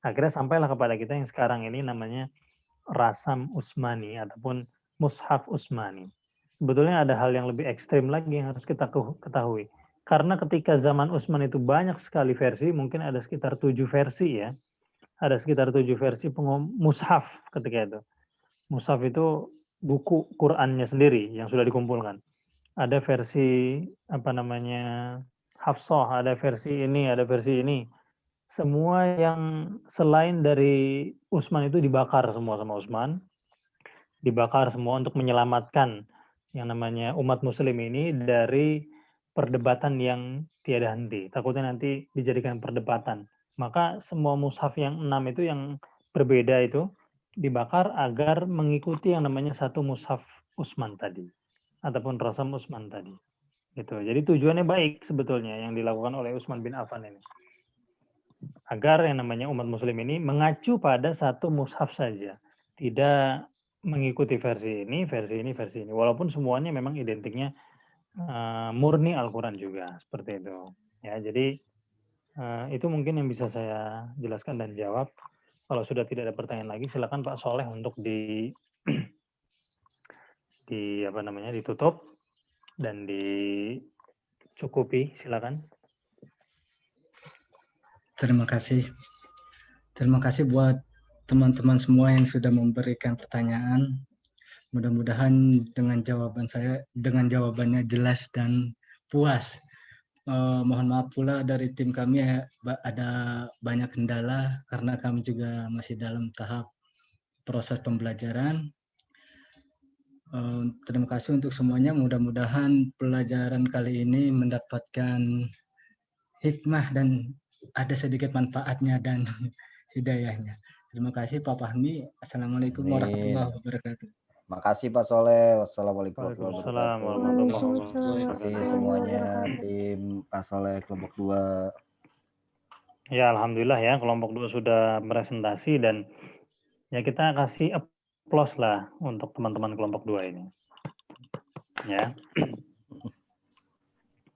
A: Akhirnya sampailah kepada kita yang sekarang ini namanya Rasam Utsmani ataupun Mushaf Utsmani. Sebetulnya ada hal yang lebih ekstrim lagi yang harus kita ketahui. Karena ketika zaman Utsman itu banyak sekali versi, mungkin ada sekitar 7 versi ya. Ada sekitar 7 versi mushaf ketika itu. Mushaf itu buku Qur'annya sendiri yang sudah dikumpulkan. Ada versi Hafsah, ada versi ini, ada versi ini. Semua yang selain dari Utsman itu dibakar semua sama Utsman. Dibakar semua untuk menyelamatkan yang namanya umat muslim ini dari perdebatan yang tiada henti. Takutnya nanti dijadikan perdebatan. Maka semua mushaf yang 6 itu yang berbeda itu dibakar agar mengikuti yang namanya satu mushaf Utsman tadi. Ataupun Rasam Utsman tadi. Gitu. Jadi tujuannya baik sebetulnya yang dilakukan oleh Utsman bin Affan ini. Agar yang namanya umat muslim ini mengacu pada satu mushaf saja. Tidak mengikuti versi ini, versi ini, versi ini. Walaupun semuanya memang identiknya murni Al-Quran juga. Seperti itu. Ya, jadi itu mungkin yang bisa saya jelaskan dan jawab. Kalau sudah tidak ada pertanyaan lagi, silakan Pak Soleh untuk ditutup dan dicukupi. Silakan.
E: Terima kasih. Terima kasih buat teman-teman semua yang sudah memberikan pertanyaan. Mudah-mudahan dengan jawabannya jelas dan puas. Mohon maaf pula dari tim kami ada banyak kendala karena kami juga masih dalam tahap proses pembelajaran. Terima kasih untuk semuanya. Mudah-mudahan pelajaran kali ini mendapatkan hikmah dan ada sedikit manfaatnya dan hidayahnya. Terima kasih Pak Fahmi. Assalamualaikum warahmatullahi wabarakatuh.
F: Makasih Pak Soleh. Wassalamualaikum warahmatullahi wabarakatuh. Terima kasih semuanya tim Pak Soleh kelompok 2.
A: Ya, alhamdulillah ya kelompok 2 sudah presentasi dan ya kita kasih applause lah untuk teman-teman kelompok 2 ini. Ya.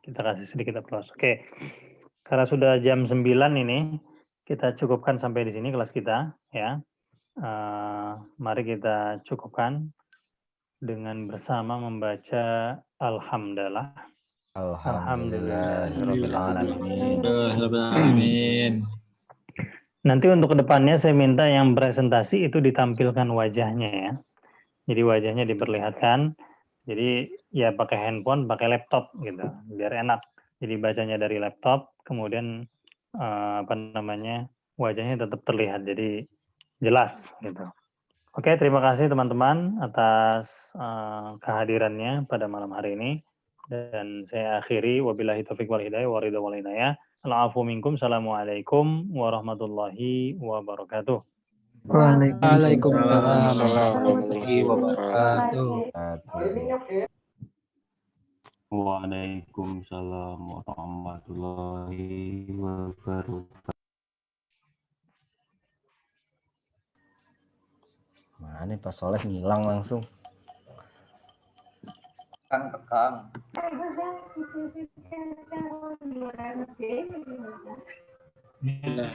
A: Kita kasih sedikit applause. Oke. Karena sudah jam 9 ini, kita cukupkan sampai di sini kelas kita ya. Mari kita cukupkan dengan bersama membaca Alhamdulillah.
P: Alhamdulillahirrahmanirrahim.
A: Nanti untuk kedepannya saya minta yang presentasi itu ditampilkan wajahnya ya. Jadi wajahnya diperlihatkan. Jadi ya pakai handphone, pakai laptop gitu, biar enak. Jadi bacanya dari laptop, kemudian wajahnya tetap terlihat, jadi jelas gitu. Oke, terima kasih teman-teman atas kehadirannya pada malam hari ini. Dan saya akhiri, wabillahi taufiq wal hidayah, wa ridha wal inayah. Al-afu minkum, assalamualaikum warahmatullahi wabarakatuh.
P: Waalaikumsalam warahmatullahi wabarakatuh.
G: Waalaikumsalam warahmatullahi wabarakatuh.
F: Mana Pak Soleh ngilang langsung. Tekang.
P: Nah,